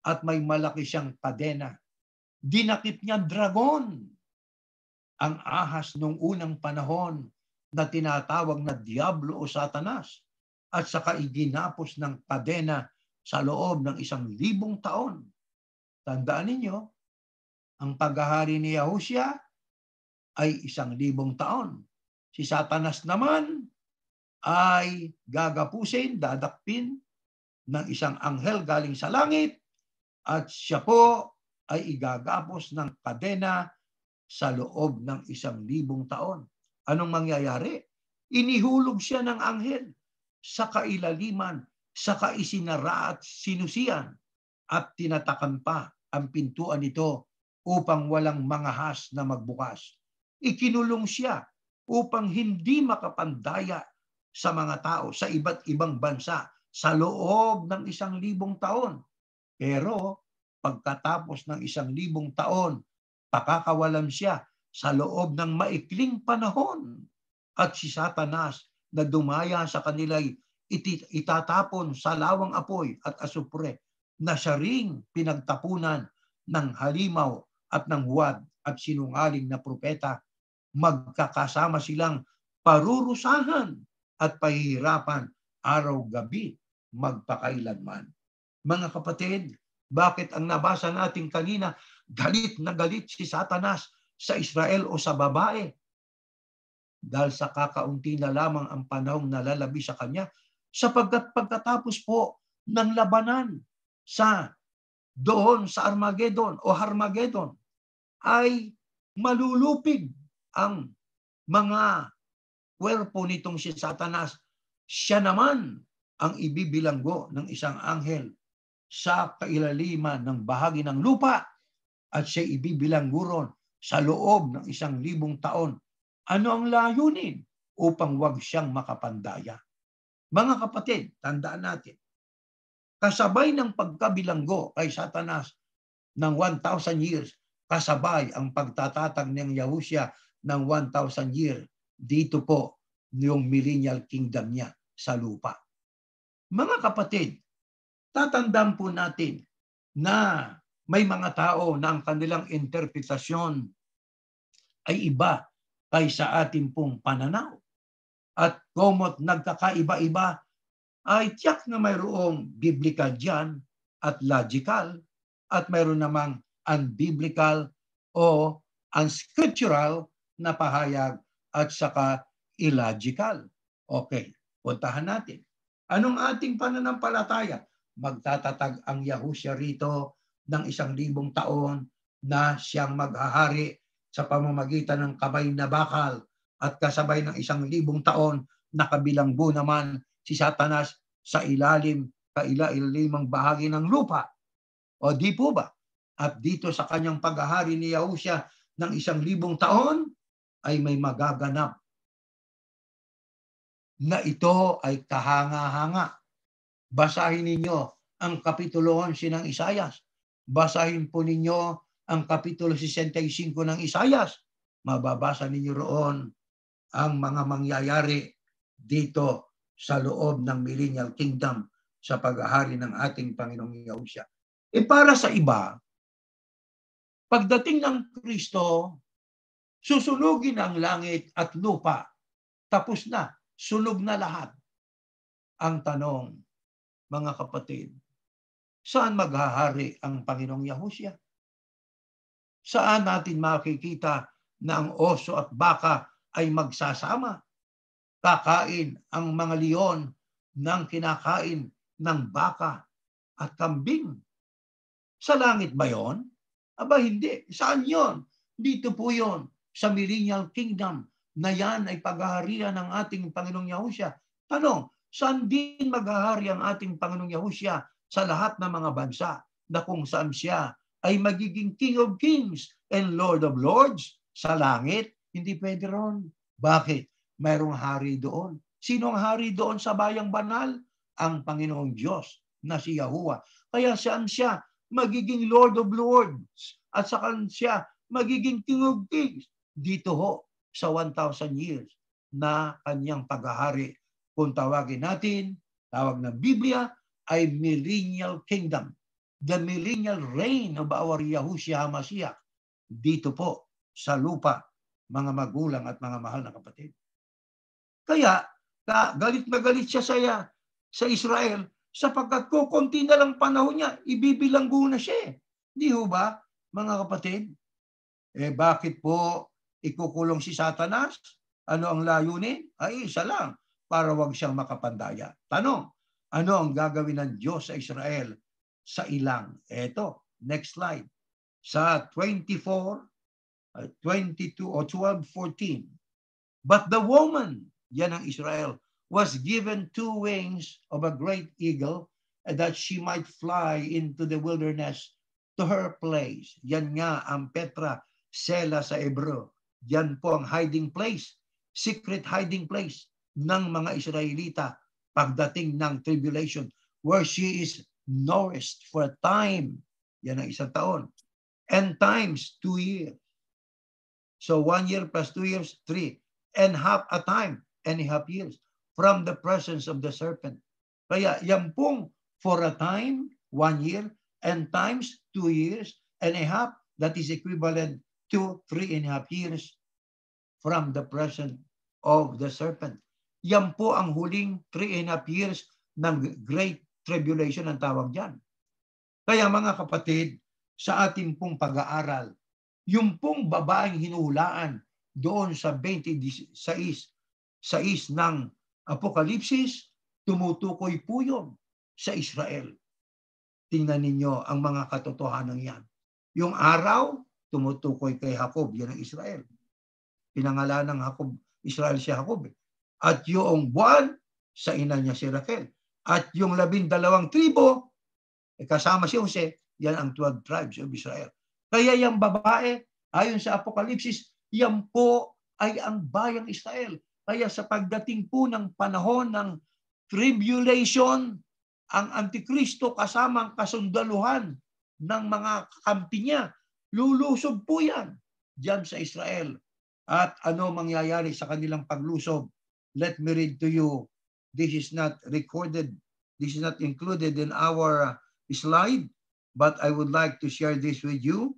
at may malaki siyang kadena. Dinakip niya dragon, ang ahas nung unang panahon na tinatawag na Diablo o Satanas, at saka iginapos ng kadena sa loob ng 1,000 taon. Tandaan ninyo, ang paghahari ni Yahushua ay 1,000 taon. Si Satanas naman ay gagapusin, dadakpin ng isang anghel galing sa langit, at siya po ay igagapos ng kadena sa loob ng 1,000 taon. Anong mangyayari? Inihulog siya ng anghel sa kailaliman, sa kaisinara at sinusian, at tinatakan pa ang pintuan nito upang walang mangahas na magbukas. Ikinulong siya upang hindi makapandaya sa mga tao sa iba't ibang bansa sa loob ng 1,000 taon. Pero pagkatapos ng 1,000 taon, pakakawalan siya sa loob ng maikling panahon. At si Satanas na dumaya sa kanila'y itatapon sa lawang apoy at asupre, na siya ring pinagtapunan ng halimaw at ng huwad at sinungaling na propeta. Magkakasama silang parurusahan at pahihirapan araw-gabi magpakailanman. Mga kapatid, bakit ang nabasa natin kanina, galit na galit si Satanas sa Israel o sa babae? Dahil sa kakaunti na lamang ang panahong nalalabi sa kanya, sapagkat pagkatapos po ng labanan doon sa Armageddon o Harmageddon, ay malulupig ang mga kwerpo nitong si Satanas. Siya naman ang ibibilanggo ng isang anghel sa kailaliman ng bahagi ng lupa, at siya ibibilanggo ron sa loob ng 1,000 taon. Ano ang layunin? Upang wag siyang makapandaya. Mga kapatid, tandaan natin, kasabay ng pagkabilanggo kay Satanas ng 1,000 years, kasabay ang pagtatatag ng Yahushua ng 1,000 year dito po yung millennial kingdom niya. sa lupa. Mga kapatid, tatandaan po natin na may mga tao na ang kanilang interpretasyon ay iba kaysa ating pong pananaw. At komot nagkakaiba-iba, ay tiyak na mayroong biblical dyan at logical, at mayroon namang unbiblical o unscriptural na pahayag at saka illogical. Okay, puntahan natin. Anong ating pananampalataya? Magtatatag ang Yahusya rito ng 1,000 taon na siyang maghahari sa pamamagitan ng kamay na bakal at kasabay ng 1,000 taon na kabilanggo naman si Satanas sa kailalimang bahagi ng lupa. O di po ba? At dito sa kanyang paghahari ni Yahusya ng 1,000 taon ay may magaganap na ito ay kahanga-hanga. Basahin ninyo ang Kapitulo 11 ng Isayas. Basahin po ninyo ang Kapitulo 65 ng Isayas. Mababasa ninyo roon ang mga mangyayari dito sa loob ng millennial kingdom sa paghahari ng ating Panginoong Yahusya. Para sa iba, pagdating ng Kristo, susunugin ang langit at lupa. Tapos na, sunog na lahat. Ang tanong, mga kapatid, saan maghahari ang Panginoong Yahusya? Saan natin makikita na ang oso at baka ay magsasama? Kakain ang mga leon ng kinakain ng baka at kambing. Sa langit ba yon? Aba hindi. Saan yon? Dito po yon sa millennial kingdom na yan ay paghaharian ng ating Panginoong Yahusya. Tanong, saan din maghahari ang ating Panginoong Yahusya sa lahat ng mga bansa na kung saan siya ay magiging King of Kings and Lord of Lords sa langit? Hindi pwede ron. Bakit? Mayroong hari doon. Sino ang hari doon sa bayang banal? Ang Panginoong Diyos na si Yahuwah. Kaya saan siya magiging Lord of Lords at saan siya magiging King of Kings? Dito ho sa 1,000 years na kanyang paghahari. Kung tawagin natin, tawag ng Biblia ay millennial kingdom. The millennial reign of our Yahushua HaMashiach. Dito po sa lupa, mga magulang at mga mahal na kapatid. Kaya, galit na galit siya sa Israel sapagkat kukunti na lang panahon niya, ibibilanggo na siya. Di ho ba, mga kapatid? Bakit po ikukulong si Satanas? Ano ang layunin? Ay, isa lang, para wag siyang makapandaya. Tanong, ano ang gagawin ng Diyos sa Israel sa ilang? Eto, next slide. Sa 24, 22 o 12, 14. But the woman, yan ang Israel, was given 2 wings of a great eagle that she might fly into the wilderness to her place. Yan nga ang Petra Sela sa Hebreo. Yan po ang hiding place, secret hiding place ng mga Israelita pagdating ng tribulation, where she is nourished for a time. Yan ang 1 taon. And times 2 years. So 1 year plus 2 years, 3. And half a time, and half years, from the presence of the serpent. Kaya yan pong for a time, 1 year, and times 2 years, and a half, that is equivalent to 3.5 years from the presence of the serpent. Yan po ang huling 3.5 years ng Great Tribulation ang tawag dyan. Kaya mga kapatid, sa ating pong pag-aaral, yung pong babaeng hinuhulaan doon sa 26 ng Apokalipsis, tumutukoy po yun sa Israel. Tingnan ninyo ang mga katotohanan yan. Yung araw, tumutukoy kay Jacob, yan ang Israel. Pinangalan ng Jacob, Israel si Jacob. At yung buwan, sa ina niya si Raquel. At yung 12 tribo, kasama si Jose, yan ang 12 tribes of Israel. Kaya yung babae, ayon sa Apokalipsis, yan po ay ang bayang Israel. Kaya sa pagdating po ng panahon ng tribulation, ang Antikristo kasama ang kasundaluhan ng mga kakampi niya, lulusob po yan diyan sa Israel. At ano mangyayari sa kanilang paglusob? Let me read to you this is not recorded, this is not included in our slide, but I would like to share this with you.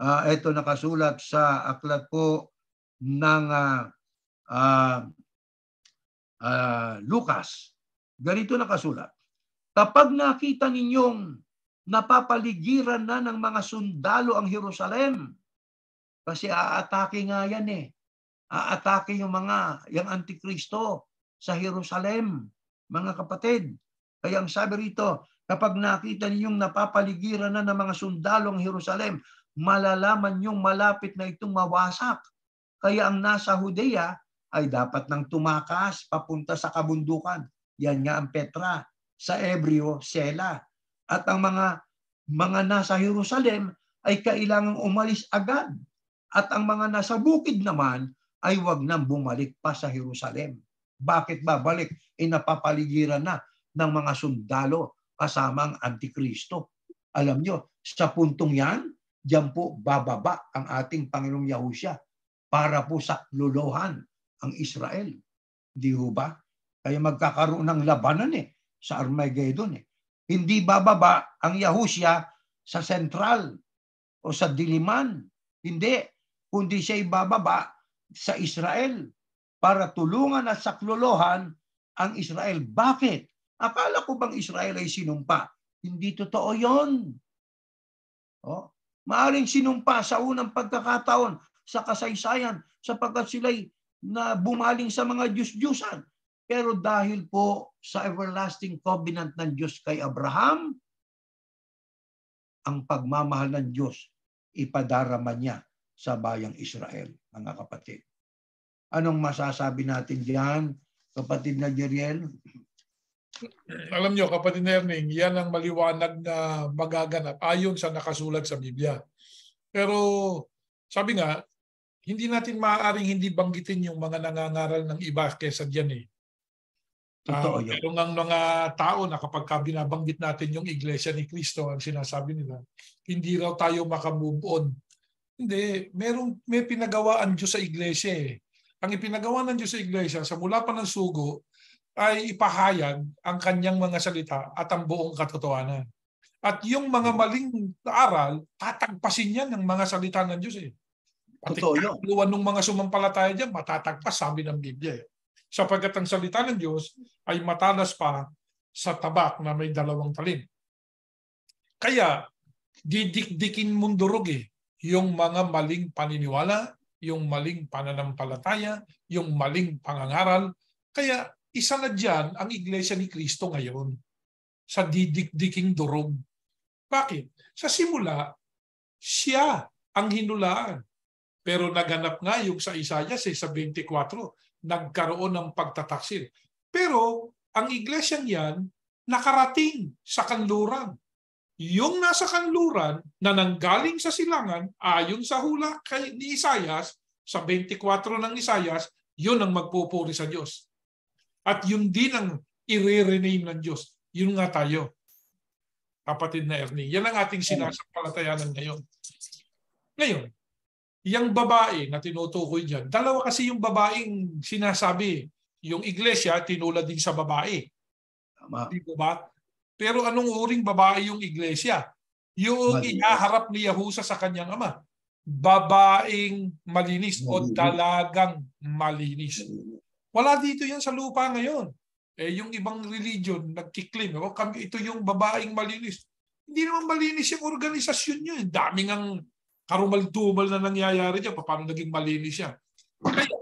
Ito nakasulat sa aklat po ng Lucas. Ganito nakasulat. Kapag nakita ninyong napapaligiran na ng mga sundalo ang Jerusalem, kasi aatake nga yan eh. Aatake yung Antikristo sa Jerusalem, mga kapatid. Kaya ang sabi rito, kapag nakita ninyong napapaligiran na ng mga sundalo ang Jerusalem, malalaman niyong malapit na itong mawasak. Kaya ang nasa Judea ay dapat nang tumakas papunta sa kabundukan. Yan nga ang Petra. Sa Ebreo, Sela. At ang mga nasa Jerusalem ay kailangang umalis agad. At ang mga nasa bukid naman ay wag nang bumalik pa sa Jerusalem. Bakit babalik? Napapaligiran na ng mga sundalo kasamang Antikristo. Alam nyo, sa puntong yan, diyan po bababa ang ating Panginoong Yahushua para po saklolohan ang Israel. Di ho ba? Kaya magkakaroon ng labanan sa Armageddon. Hindi bababa ang Yahushua sa sentral o sa diliman. Hindi. Kundi siya ibababa sa Israel para tulungan at saklolohan ang Israel. Bakit? Akala ko bang Israel ay sinumpa? Hindi totoo yon. Maaring sinumpa sa unang pagkakataon sa kasaysayan sapagkat sila'y na bumaling sa mga Diyos-Diyusan. Pero dahil po sa everlasting covenant ng Diyos kay Abraham, ang pagmamahal ng Diyos ipadarama niya sa bayang Israel, mga kapatid. Anong masasabi natin diyan, kapatid na Jeriel? Alam nyo, kapatid na Erning, yan ang maliwanag na magaganap ayon sa nakasulat sa Biblia. Pero sabi nga, hindi natin maaaring hindi banggitin yung mga nangangaral ng iba kesa diyan eh. Totoo yun. Pero ng mga tao na kapag binabanggit natin yung Iglesia ni Cristo, ang sinasabi nila, hindi raw tayo makamove on. Hindi, may pinagawa ang Diyos sa Iglesia eh. Ang ipinagawa ng Diyos sa Iglesia sa mula pa ng sugo ay ipahayag ang kanyang mga salita at ang buong katotohanan. At yung mga maling aral, tatagpasin yan ng mga salita ng Diyos eh. Pati kakuluan ng mga sumampalataya dyan, matatagpas, sabi ng Biblia eh. Sapagkat ang salita ng Diyos ay matalas pa sa tabak na may 2 talim. Kaya, didikdikin mong durog eh. Yung mga maling paniniwala, yung maling pananampalataya, yung maling pangangaral. Kaya, isa na dyan ang Iglesia ni Cristo ngayon sa didikdiking durog. Bakit? Sa simula, siya ang hinulaan. Pero naganap nga yung sa Isaias sa 24, nagkaroon ng pagtataksil. Pero ang iglesyang yan, nakarating sa kanluran. Yung nasa kanluran na nanggaling sa silangan, ayon sa hula ni Isaias, sa 24 ng Isaias, yun ang magpupuri sa Diyos. At yun din ang i-rename ng Diyos. Yun nga tayo, kapatid na Ernie. Yan ang ating sinasampalatayanan ngayon. Ngayon, yung babae na tinutukoy dyan, dalawa kasi yung babaeng sinasabi. Yung iglesia, tinulad din sa babae. Tama. Di ba? Pero anong uring babae yung iglesia? Yung ihaharap ni Yahushua sa kanyang ama. Babaeng malinis o dalagang malinis. Wala dito yan sa lupa ngayon. Yung ibang religion, nagkiklaim, ito yung babaeng malinis. Hindi naman malinis yung organisasyon nyo. Daming ang karumal-dumal na nangyayari dyan. Paano naging malinis yan? Kaya,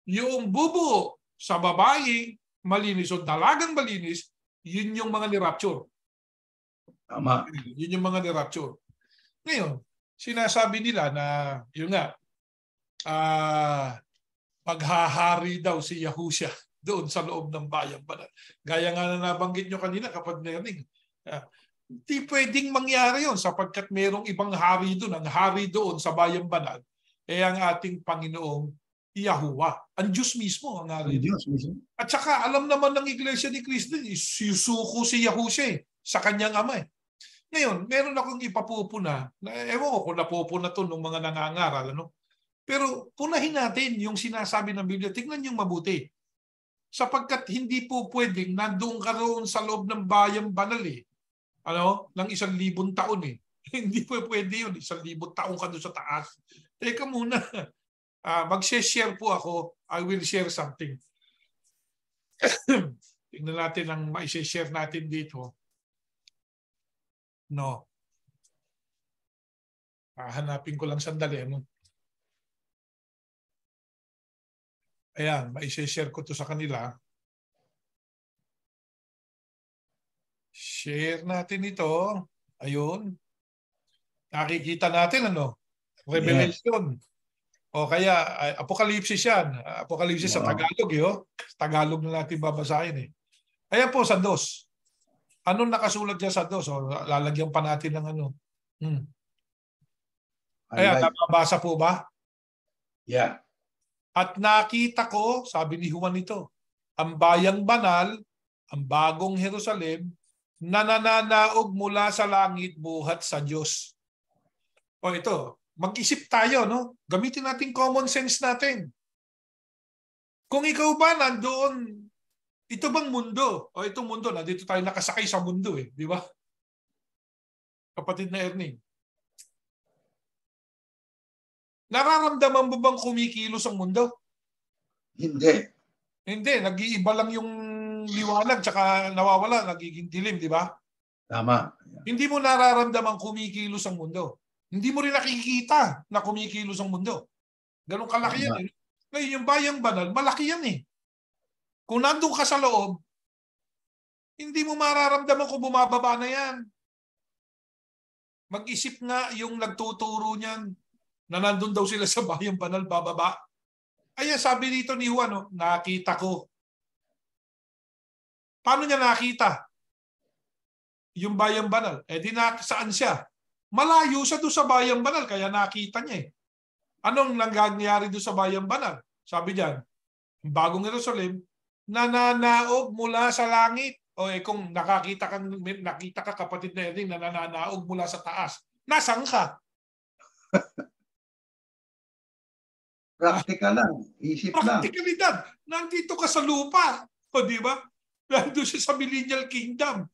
yung bubuo sa babaeng malinis o dalagang malinis, yun yung mga ni-rapture. Tama. Yun yung mga ni-rapture. Ngayon, sinasabi nila na, yun nga, maghahari daw si Yahushua doon sa loob ng bayang banal. Gaya nga na nabanggit nyo kanina, kapag narinig, di pwedeng mangyari yun sapagkat mayroong ibang hari doon. Ang hari doon sa bayang banal ang ating Panginoong Yahuwah. Ang Diyos mismo ang hari doon. At saka alam naman ng Iglesia ni Cristo, susuko si Yahushua sa kanyang ama. Ngayon, meron akong ipapupuna. Ewan ko kung napupuna to ng mga nangangaral. Pero punahin natin yung sinasabi ng Biblia. Tingnan yung mabuti. Sapagkat hindi po pwedeng nandoon ka roon sa loob ng bayang banal ng 1,000 taon Hindi po pwede yun. 1,000 taon ka doon sa taas. Teka muna. Mag-share po ako. I will share something. Tingnan natin ang ma-share natin dito. No. Hanapin ko lang sandali. Ayan, ma-share ko to sa kanila. Share natin ito. Ayun. Nakikita natin Revelation. Yes. O kaya Apocalypse yan. Apocalypse sa Tagalog Tagalog na natin babasahin Ayan po sa 2. Anong nakasulat dyan sa 2? O, lalagyan pa natin ng Ayan, nababasa po ba? Yeah. At nakita ko, sabi ni Juan ito, ang bayang banal, ang bagong Jerusalem, na nananaog mula sa langit buhat sa Diyos. O ito, mag-isip tayo, Gamitin natin common sense natin. Kung ikaw ba nandoon, ito bang mundo? O itong mundo, nandito tayo nakasakay sa mundo di ba? Kapatid na Ernie. Nararamdaman mo bang kumikilos ang mundo? Hindi. Hindi, nag-iiba lang yung liwanag tsaka nawawala, nagiging dilim, di ba? Tama. Hindi mo nararamdaman kumikilos ang mundo. Hindi mo rin nakikita na kumikilos ang mundo. Ganun kalaki yan Ngayon, yung bayang banal, malaki yan Kung nandun ka sa loob, hindi mo mararamdaman kung bumababa na yan. Mag-isip nga yung nagtuturo niyan na nandun daw sila sa bayang banal, bababa. Ayan, sabi dito ni Juan, nakita ko. Paano niya nakita? Yung bayang banal. Saan siya? Malayo siya doon sa bayang banal, kaya nakita niya Anong nangyayari doon sa bayang banal? Sabi diyan, bagong Jerusalem, nananaog mula sa langit. O kung nakita ka kapatid na Eding, nananaog mula sa taas. Nasaan ka? Praktikal lang. Isip lang. Praktikalidad. Nandito ka sa lupa. O di ba? Nandito siya sa millennial kingdom.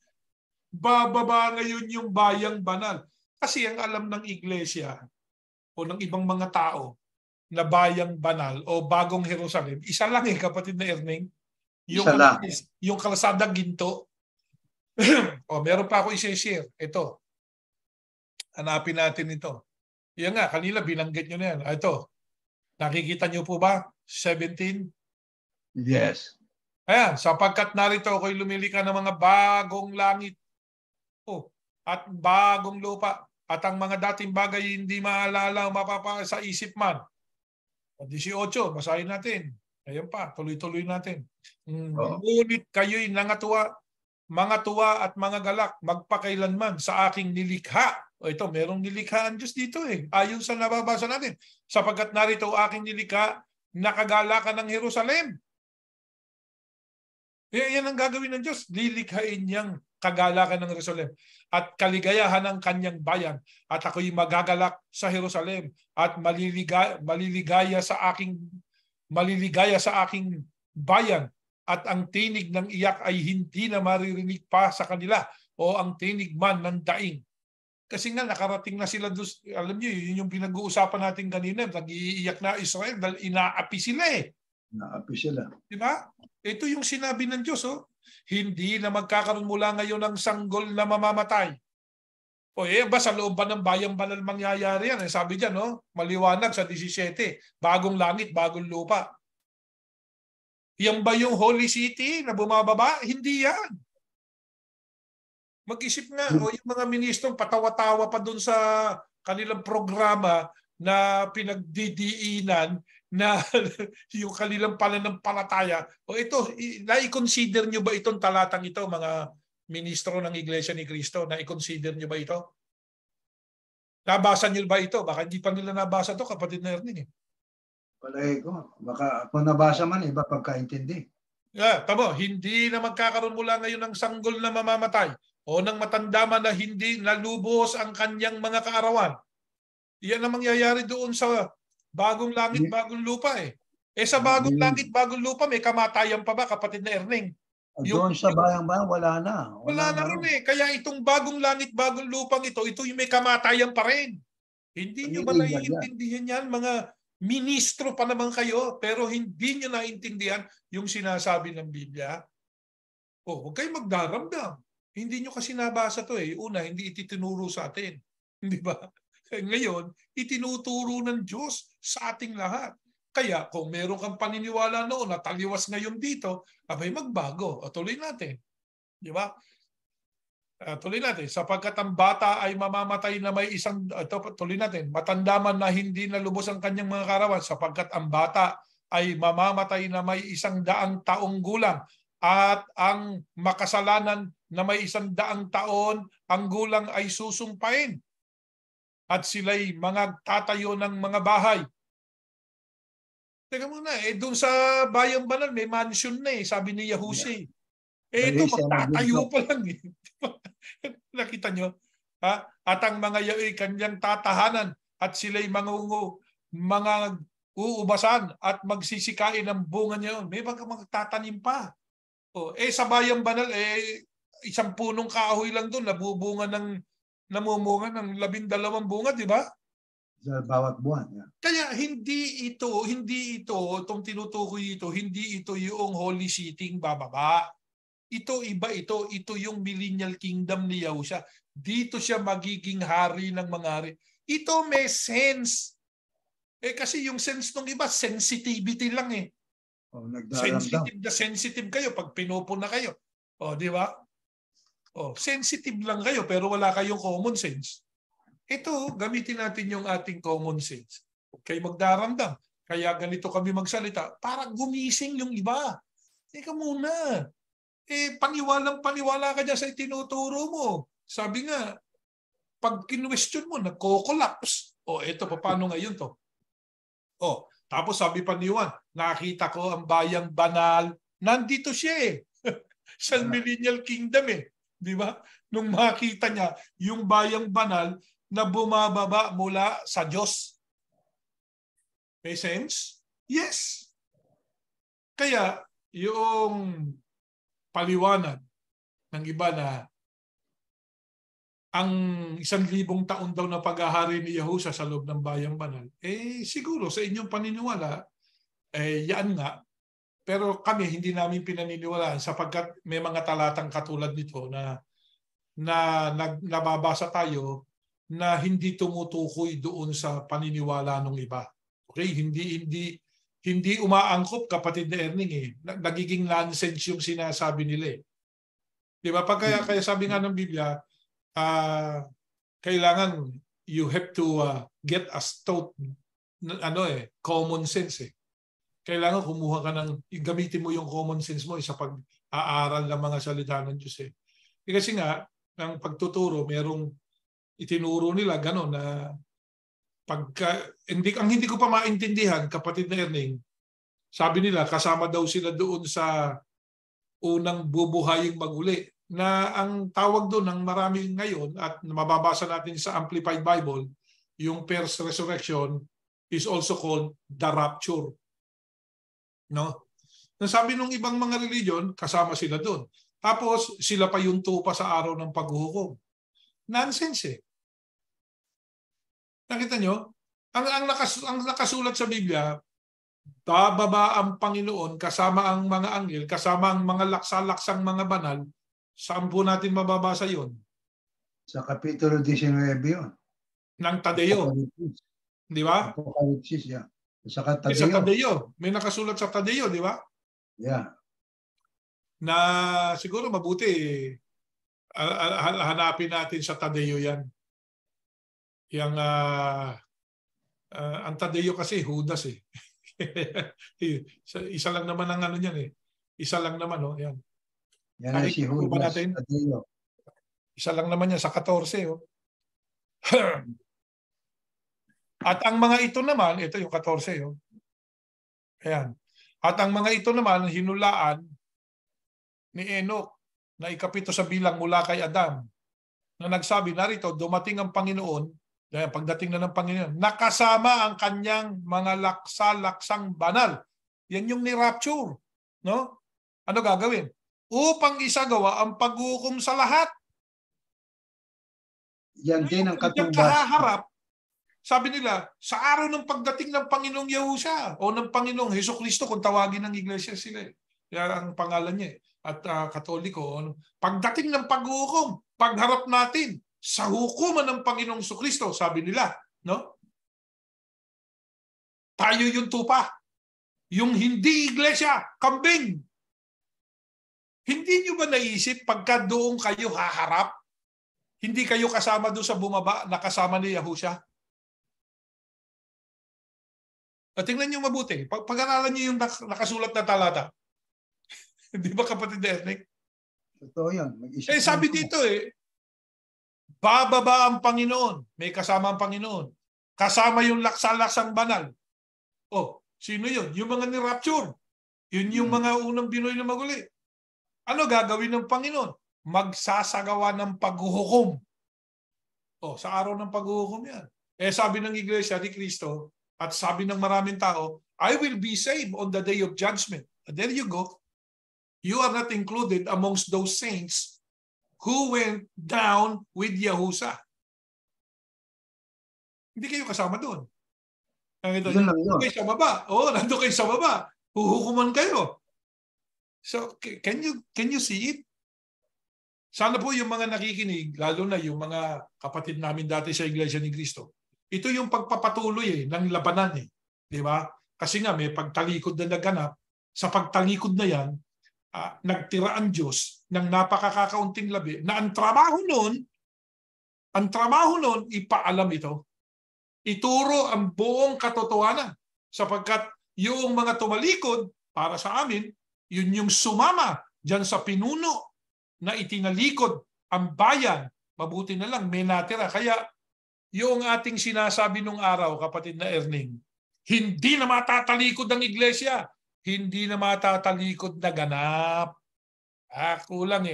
Bababa ngayon yung bayang banal. Kasi ang alam ng iglesia o ng ibang mga tao na bayang banal o bagong Jerusalem, isa lang kapatid na Erning. Yung kalsadang ginto. Meron pa ako i-share. Ito. Hanapin natin ito. Yan nga, kanila binanggit nyo na yan. Ito. Nakikita nyo po ba? 17? Yes. Ayan, sapagkat narito ako'y lumilika ng mga bagong langit at bagong lupa at ang mga dating bagay hindi maalala o mapapa sa isip man. 18, basahin natin. Ayan pa, tuloy-tuloy natin. Ngunit kayo'y nangatuwa, mga tuwa at mga galak magpakailanman sa aking nilikha. O ito, merong nilikha ang Diyos dito Ayon sa nababasa natin. Sapagkat narito aking nilikha, nakagalakan ng Jerusalem. Yan ang gagawin ng Diyos. Lilikhain niyang kagalakan ng Jerusalem at kaligayahan ng kanyang bayan. At ako'y magagalak sa Jerusalem at maliligaya sa aking bayan. At ang tinig ng iyak ay hindi na maririnig pa sa kanila o ang tinig man ng daing. Kasi nga nakarating na sila doon. Alam niyo, yun yung pinag-uusapan natin kanina. Nag-iiyak na Israel dahil inaapi sila Inaapi sila. Diba? Ito yung sinabi ng Diyos. Hindi na magkakaroon mula ngayon ng sanggol na mamamatay. Ba sa loob ba ng bayang banal mangyayari yan? Sabi dyan, maliwanag sa 17. Bagong langit, bagong lupa. Yan ba yung Holy City na bumababa? Hindi yan. Mag-isip nga, yung mga ministrong patawa-tawa pa dun sa kanilang programa na pinagdidiinan na yung kanilang pananampalataya. Ito, na-consider nyo ba itong talatang ito, mga ministro ng Iglesia ni Cristo? Na-consider nyo ba ito? Nabasa nyo ba ito? Baka hindi pa nila nabasa ito, kapatid na Ernie. Palagi ko. Baka kung nabasa man, iba pagkaintindi. Tama, hindi na magkakaroon mula ngayon ng sanggol na mamamatay o ng matanda man na hindi nalubos ang kanyang mga kaarawan. Iyan ang mangyayari doon sa bagong langit, bagong lupa Sa bagong langit, bagong lupa, may kamatayan pa ba, kapatid na Erning? Doon sa bayang-bayang, wala na. Wala na rin Kaya itong bagong langit, bagong lupang ito yung may kamatayan pa rin. Hindi nyo ba naiintindihan yan? Mga ministro pa naman kayo, pero hindi nyo naiintindihan yung sinasabi ng Biblia? Huwag kayo magdaramdam. Hindi nyo kasi nabasa to Una, hindi ititinuro sa atin. Hindi ba? Ngayon, itinuturo ng Diyos sa ating lahat. Kaya kung meron kang paniniwala noon na taliwas ngayon dito, abay magbago. Tuloy natin. Di ba? Tuloy natin. Sapagkat ang bata ay mamamatay na may isang, tuloy natin, matanda man na hindi na lubos ang kanyang mga karawan, sapagkat ang bata ay mamamatay na may 100 taong gulang, at ang makasalanan na may 100 taon, ang gulang ay susumpain. At sila'y mga tatayo ng mga bahay. Teka muna, doon sa Bayang Banal, may mansion na sabi ni Yahusay. Ito, magtatayo pa lang Nakita nyo? At ang mga yaoy kanyang tatahanan, at sila'y mga uubasan at magsisikain ng bunga niya. May magtatanim pa. Sa Bayang Banal, isang punong kahoy lang doon, namumunga ng 12 bunga, di ba? Sa bawat buwan. Kaya hindi ito, itong tinutukoy hindi ito yung holy sitting bababa. Ito iba ito yung millennial kingdom ni Yahusha. Dito siya magiging hari ng mga hari. Ito may sense. Kasi yung sense ng iba, sensitivity lang sensitive kayo pag pinupo na kayo. Di ba? Sensitive lang kayo pero wala kayong common sense. Ito, gamitin natin yung ating common sense. Huwag kayo magdaramdam. Kaya ganito kami magsalita para gumising yung iba. Teka muna. Paniwalang-paniwala ka dyan sa itinuturo mo. Sabi nga, pag kinwestiyon mo, nagko-collapse. Ito, paano ngayon to? Tapos sabi pa ni Juan, nakita ko ang Bayang Banal. Nandito siya sa millennial kingdom Di ba? Nung makita niya yung Bayang Banal na bumababa mula sa Diyos. May sense? Yes. Kaya yung paliwanag ng iba na ang 1,000 taon daw na paghahari ni Yahusha sa loob ng Bayang Banal, siguro sa inyong paniniwala, yan nga. Pero kami hindi namin pinaniniwalaan sapagkat may mga talatang katulad nito na nababasa tayo na hindi tumutukoy doon sa paniniwala ng iba. Okay, hindi umaangkop, kapatid na Erning Nagiging nonsense yung sinasabi nila Di ba? Kaya sabi nga ng Biblia, kailangan you have to get a stout common sense Kailangan kumuha ka gamitin mo yung common sense mo sa pag-aaral ng mga salita ng Diyos Kasi nga, ng pagtuturo, merong itinuro nila gano'n na hindi ko pa maintindihan, kapatid na Erning, sabi nila kasama daw sila doon sa unang bubuhaying maguli, na ang tawag doon ng marami ngayon at mababasa natin sa Amplified Bible, yung first resurrection is also called the rapture. No? Nasabi nung ibang mga religion, kasama sila doon. Tapos sila pa yung tupa sa araw ng paghuhukom. Nonsense Nakita nyo? Ang nakasulat sa Biblia, bababa ang Panginoon kasama ang mga anghel, kasama ang mga laksa-laksang mga banal. Saan po natin mababasa yon? Sa Kapitulo 19 yun. Ng Tadeo. Di ba? Apocalypse, Sa Tadeo. Sa Tadeo. May nakasulat sa Tadeo, di ba? Yeah. Na siguro mabuti hanapin natin sa Tadeo yan. Yang ang Tadeo kasi Judas Isa lang naman ang niyan Isa lang naman yan. Yan ay si Judas Tadeo. Isa lang naman yan sa 14 At ang mga ito naman, ito yung 14 Ayan. At ang mga ito naman hinulaan ni Enoch na ikapito sa bilang mula kay Adam, na nagsabi, narito dumating ang Panginoon. Pagdating na ng Panginoon, nakasama ang kanyang mga laksa-laksang banal Yan yung ni-rapture. No? Ano gagawin? Upang isagawa ang paghukom sa lahat. Yan din ang Diyan katumbas. kahaharap, sabi nila, sa araw ng pagdating ng Panginoong Yahusha o ng Panginoong Hesukristo, kung tawagin ng iglesia sila. Yan ang pangalan niya. At Katoliko, pagdating ng paghukom, pagharap natin sa hukuman ng Panginoong Hesukristo, sabi nila, no? Tayo yung tupa. Yung hindi iglesia, kambing. Hindi nyo ba naisip pagka doon kayo haharap, hindi kayo kasama doon sa bumaba na kasama ni Yahusha? At tingnan nyo mabuti. Pag-aralan nyo yung nakasulat na talata. Di ba, kapatid Ernie? Totoo yan. Sabi dito bababa ang Panginoon. May kasama ang Panginoon. Kasama yung laksa-laksang banal. Oh, sino yun? Yung mga ni-rapture. Yun yung mga unang Binoy na maguli. Ano gagawin ng Panginoon? Magsasagawa ng paghuhukom. Oh, sa araw ng paghuhukom yan. Sabi ng Iglesia ni Cristo, at sabi ng maraming tao, I will be saved on the day of judgment. And there you go. You are not included amongst those saints who went down with Yahusha. Hindi kayo kasama doon. Nandun kayo sa baba. Nandun kayo sa baba. Huhukuman kayo. So, can you see it? Sana po yung mga nakikinig, lalo na yung mga kapatid namin dati sa Iglesia ni Cristo, ito yung pagpapatuloy ng labanan Di ba? Kasi nga may pagtalikod na naganap. Sa pagtalikod na yan, nagtira ang Diyos ng napakakakaunting labi na ang trabaho nun, ipaalam ito. Ituro ang buong katotohanan. Sapagkat yung mga tumalikod para sa amin, yun yung sumama dyan sa pinuno na itinalikod ang bayan. Mabuti na lang, may natira. Kaya yung ating sinasabi nung araw, kapatid na Erning, hindi na matatalikod ang iglesia. Hindi na matatalikod na ganap. Kulang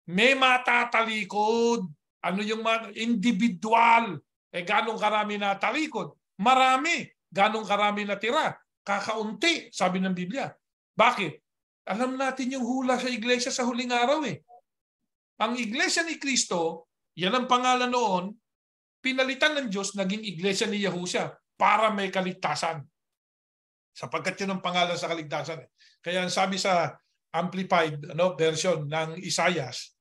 May matatalikod. Ano yung individual? Ganong karami natalikod? Marami. Ganong karami natira? Kakaunti, sabi ng Biblia. Bakit? Alam natin yung hula sa iglesia sa huling araw Ang iglesia ni Cristo, yan ang pangalan noon, pinalitan ng Diyos, naging iglesia ni Yahusha para may kaligtasan. Sapagkat yun ang pangalan sa kaligtasan. Kaya sabi sa Amplified version ng Isaias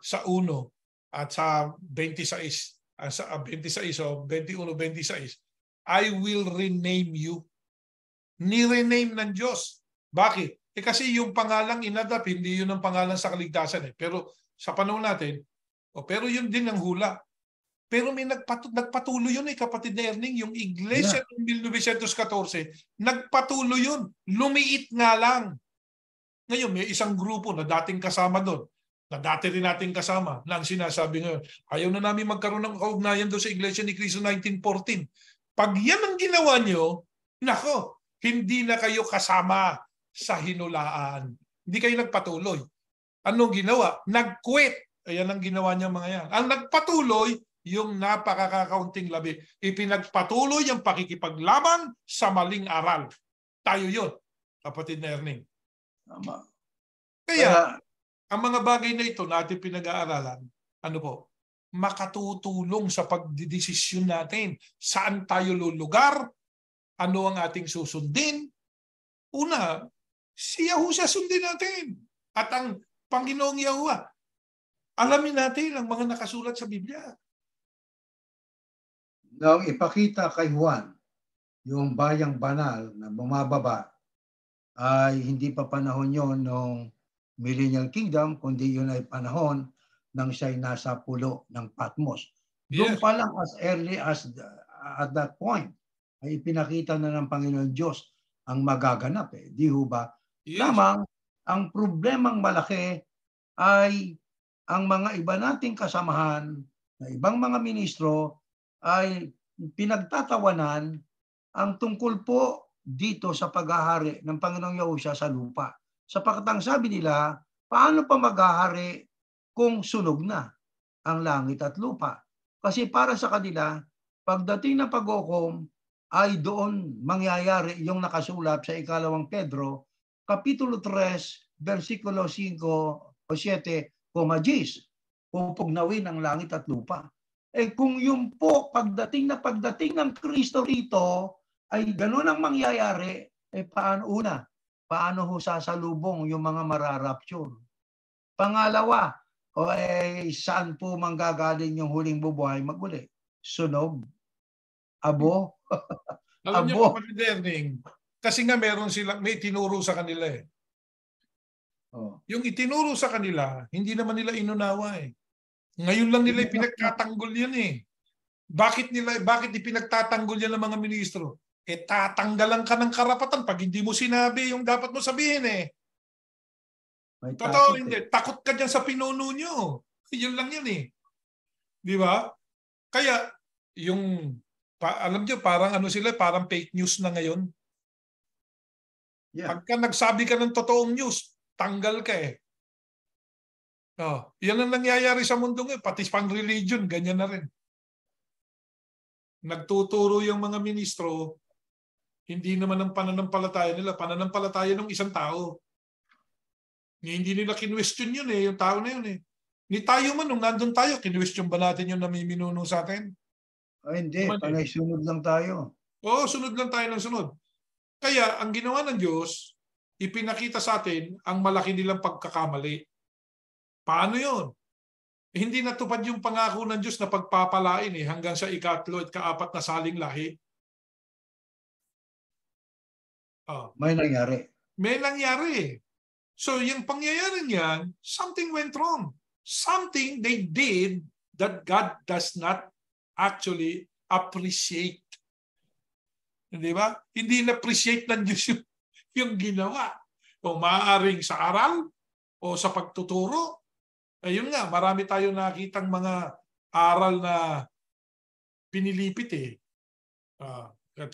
sa 1 at sa 26, sa 26 o 21-26, I will rename you. Ni-rename ng Diyos. Bakit? Kasi yung pangalang inadapt, hindi yun ang pangalan sa kaligtasan Pero sa panahon natin, pero yun din ang hula. Pero may nagpatuloy yun kapatid na Erning. Yung Iglesia ng 1914, nagpatuloy yun. Lumiit nga lang. Ngayon, may isang grupo na dating kasama doon, na dati rin nating kasama, na ang sinasabi ngayon, ayaw na namin magkaroon ng kaugnayan doon sa Iglesia ni Cristo 1914. Pag yan ang ginawa nyo, nako, hindi na kayo kasama sa hinulaan. Hindi kayo nagpatuloy. Anong ginawa? Nag-quit. Ayan ang ginawa niya mga yan. Ang nagpatuloy, yung napakakaunting labi. Ipinagpatuloy ang pakikipaglaban sa maling aral. Tayo yun, kapatid na Erning. Tama. Kaya, ang mga bagay na ito natin pinag-aaralan, makatutulong sa pagdidesisyon natin. Saan tayo lulugar? Ano ang ating susundin? Una, si Yahusha sundin natin. At ang Panginoong Yahuwah, alamin natin ang mga nakasulat sa Biblia. Nang ipakita kay Juan yung bayang banal na bumababa, ay hindi pa panahon yon ng Millennial Kingdom, kundi yun ay panahon nang siya'y nasa pulo ng Patmos. Doon pa lang, as early as at that point, ay ipinakita na ng Panginoon Diyos ang magaganap. Di ho ba? Yes. Lamang, ang problemang malaki ay ang mga iba nating kasamahan na ibang mga ministro ay pinagtatawanan ang tungkol po dito sa paghahari ng Panginoong Yahusha sa lupa. Sapagkat ang sabi nila, paano pa maghahari kung sunog na ang langit at lupa? Kasi para sa kanila, pagdating ng paghukom, ay doon mangyayari yung nakasulat sa ikalawang Pedro, Kapitulo 3, versikulo 5 o 7, 10. Pupugnawin ang langit at lupa. Kung yun po, pagdating ng Kristo rito, ay ganun ang mangyayari, paano ho sasalubong yung mga mararapture? Pangalawa, saan po manggagaling yung huling bubuhay maguli? Sunog? Abo? Alam niyo, Abo? Kapatid Erning, kasi nga may tinuro sa kanila eh. Oh. Yung itinuro sa kanila, hindi naman nila inunawa eh. Ngayon lang nila ipinagtatanggol yan eh. Bakit ipinagtatanggol yan ng mga ministro? Tatanggalan ka ng karapatan pag hindi mo sinabi yung dapat mo sabihin eh. Totoo hindi. Takot ka dyan sa pinuno nyo. Yun lang yan eh. Di ba? Kaya, alam nyo, parang parang fake news na ngayon. Yeah. Pagka nagsabi ka ng totoong news, tanggal ka eh. Yan ang nangyayari sa mundo ngayon. Pati pang religion, ganyan na rin. Nagtuturo yung mga ministro, hindi naman ang pananampalataya nila. Pananampalataya ng isang tao. Hindi nila kinwestiyon yun eh, yung tao na yun eh. Ni tayo man, nung nandun tayo, kinwestiyon ba natin yung namiminuno sa atin? Hindi, panay sunod lang tayo. Oo, sunod lang tayo ng sunod. Kaya, ang ginawa ng Diyos, ipinakita sa atin ang malaki nilang pagkakamali. Paano yun? Hindi natupad yung pangako ng Diyos na pagpapalain hanggang sa ikatlo at kaapat na saling lahi. May nangyari. May nangyari. So yung pangyayari niyan, something went wrong. Something they did that God does not actually appreciate. Di ba? Hindi na-appreciate ng Diyos yung ginawa. O maaaring sa aral o sa pagtuturo. Ayun nga, marami tayong nakitang mga aral na pinilipit eh.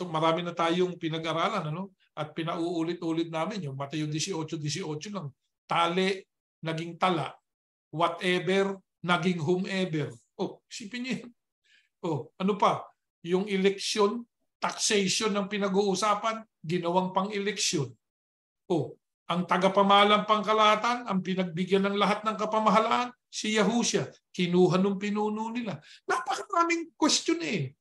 Marami na tayong pinag-aralan, ano? At pinauulit-ulit namin yung Mateo 18:18 lang. Tali, naging tala. Whatever, naging whomever. Isipin niyo. Ano pa? Yung eleksyon, taxation ng pinag-uusapan, ginawang pang-eleksyon. Ang tagapamahalang pangkalahatan, ang pinagbigyan ng lahat ng kapamahalaan, si Yahusya, kinuha nung pinuno nila. Napakaraming question eh.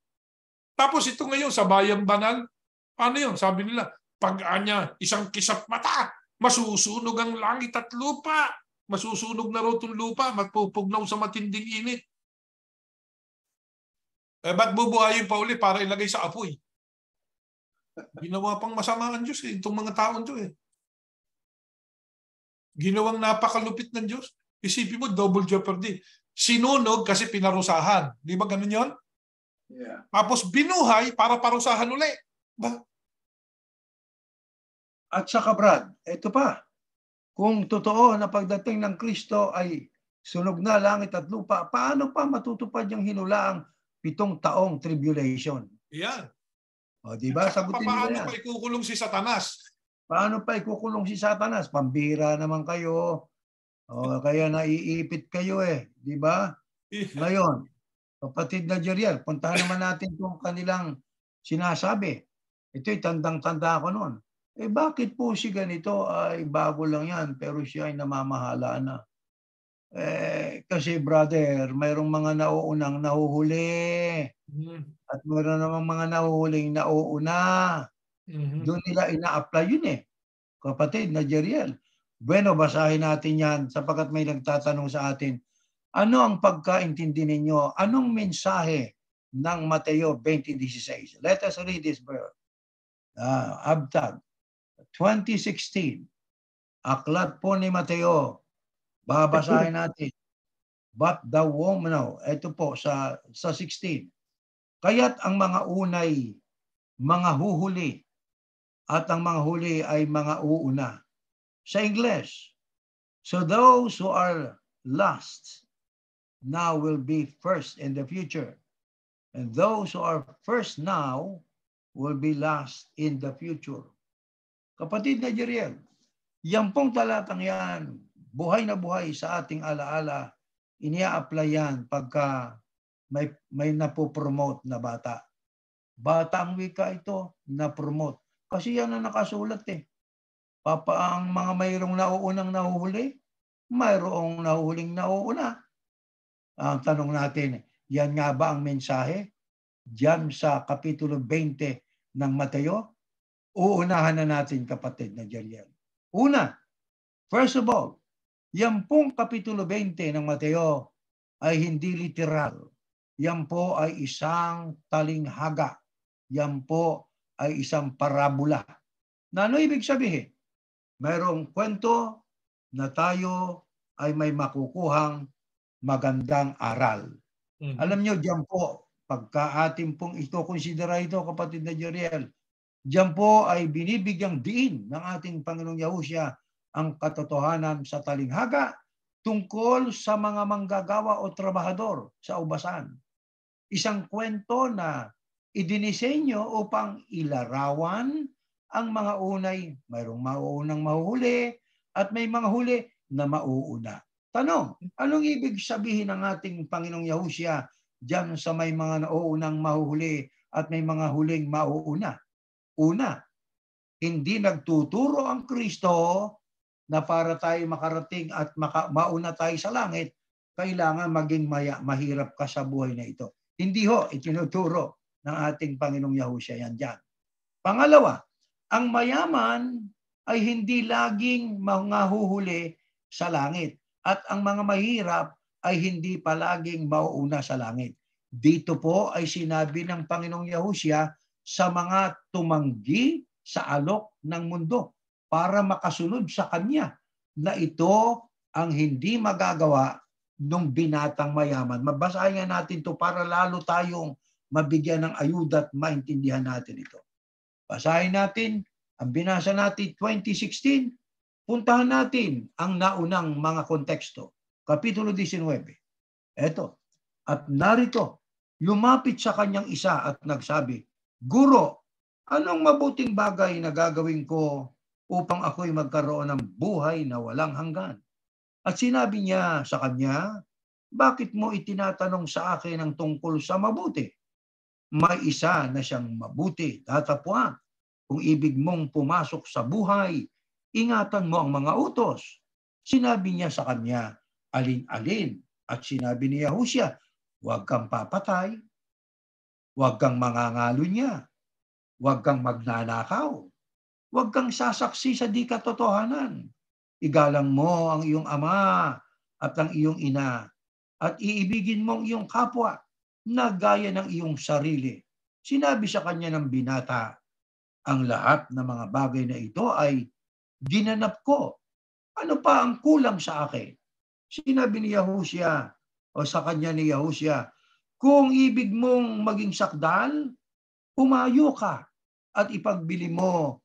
Tapos ito ngayon sa Bayang Banal, ano yun? Sabi nila, pag-anya, isang kisap mata, masusunog ang langit at lupa. Masusunog na raw itong lupa, magpupugnaw sa matinding init. Ba't bubuhayin pa uli para ilagay sa apoy? Ginawa pang masama ang Diyos itong mga taon to eh. Ginawang napakalupit ng Diyos. Isipin mo, double jeopardy. Sinunog kasi pinarusahan. Di ba ganun yun? Yeah. Tapos binuhay para parusahan uli. Ba? At saka Brad, ito pa. Kung totoo na pagdating ng Kristo ay sunog na langit at lupa, paano pa matutupad yung hinulaang 7 taong tribulation? Yan. Di ba? Sagutin nila yan. Paano pa ikukulong si Satanas? Paano pa ikukulong si Satanas? Pambira naman kayo. Kaya naiipit kayo eh. Di ba? Yeah. Ngayon, kapatid na Jeriel, puntahan naman natin kung kanilang sinasabi. Ito'y tandang-tanda ko noon. Bakit po si ganito ay bago lang yan pero siya ay namamahala na? Kasi brother, mayroong mga nauunang nahuhuli. At mayroon namang mga nahuhuling nauuna. Doon nila ina-apply yun eh. Kapatid na Jeriel. Bueno, basahin natin yan sapagkat may nagtatanong sa atin. Ano ang pagkaintindi ninyo? Anong mensahe ng Mateo 20:16? Let us read this verse. Abtag 20:16. Aklat po ni Mateo. Babasahin natin. But the woman, ito po sa 16. Kaya't ang mga unay, mga huhuli, at ang mga huli ay mga uuna. Sa English, so those who are last now will be first in the future. And those who are first now will be last in the future. Kapatid na Jeriel, yan pong talatang yan, buhay na buhay sa ating alaala, inia-apply yan pagka may napopromote na bata. Bataang wika ito na promote. Kasi yan ang nakasulat eh. Ang mga mayroong nauunang nahuhuli, mayroong nahuhuling nauuna. Ang tanong natin, yan nga ba ang mensahe? Diyan sa Kapitulo 20 ng Mateo? Uunahan na natin, kapatid na Jeriel. Una, first of all, yan pong Kapitulo 20 ng Mateo ay hindi literal. Yan po ay isang talinghaga. Yan po ay isang parabola. Na ano ibig sabihin? Mayroong kwento na tayo ay may makukuhang magandang aral. Alam nyo, diyan po, pagka atin pong ito, konsidera ito, kapatid na Jeriel, diyan po ay binibigyang diin ng ating Panginoong Yahushua ang katotohanan sa talinghaga tungkol sa mga manggagawa o trabahador sa ubasan. Isang kwento na idinisenyo upang ilarawan ang mga unay, mayroong mauunang mahuhuli at may mga huli na mauuna. Tanong, anong ibig sabihin ng ating Panginoong Yahushua diyan sa may mga nauunang mahuhuli at may mga huling mauuna? Una, hindi nagtuturo ang Kristo na para tayo makarating at mauna tayo sa langit, kailangan maging mahirap ka sa buhay na ito. Hindi ho, itinuturo ng ating Panginoong Yahushua yan dyan. Pangalawa, ang mayaman ay hindi laging mangahuhuli sa langit. At ang mga mahirap ay hindi palaging mauuna sa langit. Dito po ay sinabi ng Panginoong Yahushua sa mga tumanggi sa alok ng mundo para makasunod sa Kanya na ito ang hindi magagawa ng binatang mayaman. Mabasahin natin ito para lalo tayong mabigyan ng ayuda at maintindihan natin ito. Basahin natin, ang binasa natin 2016, puntahan natin ang naunang mga konteksto. Kapitulo 19. Eto, at narito, lumapit sa kanyang isa at nagsabi, Guro, anong mabuting bagay na gagawin ko upang ako'y magkaroon ng buhay na walang hanggan? At sinabi niya sa kanya, bakit mo itinatanong sa akin ang tungkol sa mabuti? May isa na siyang mabuti, datapwat. Kung ibig mong pumasok sa buhay, ingatan mo ang mga utos. Sinabi niya sa kanya, alin-alin. At sinabi ni Yahushua, huwag kang papatay, huwag kang mangangalunya, huwag kang magnanakaw, huwag kang sasaksi sa di katotohanan. Igalang mo ang iyong ama at ang iyong ina, at iibigin mo ang iyong kapwa na gaya ng iyong sarili. Sinabi sa kanya ng binata, ang lahat ng mga bagay na ito ay ginanap ko. Ano pa ang kulang sa akin? Sinabi ni Yahushua o sa kanya ni Yahushua, kung ibig mong maging sakdal, pumayo ka at ipagbili mo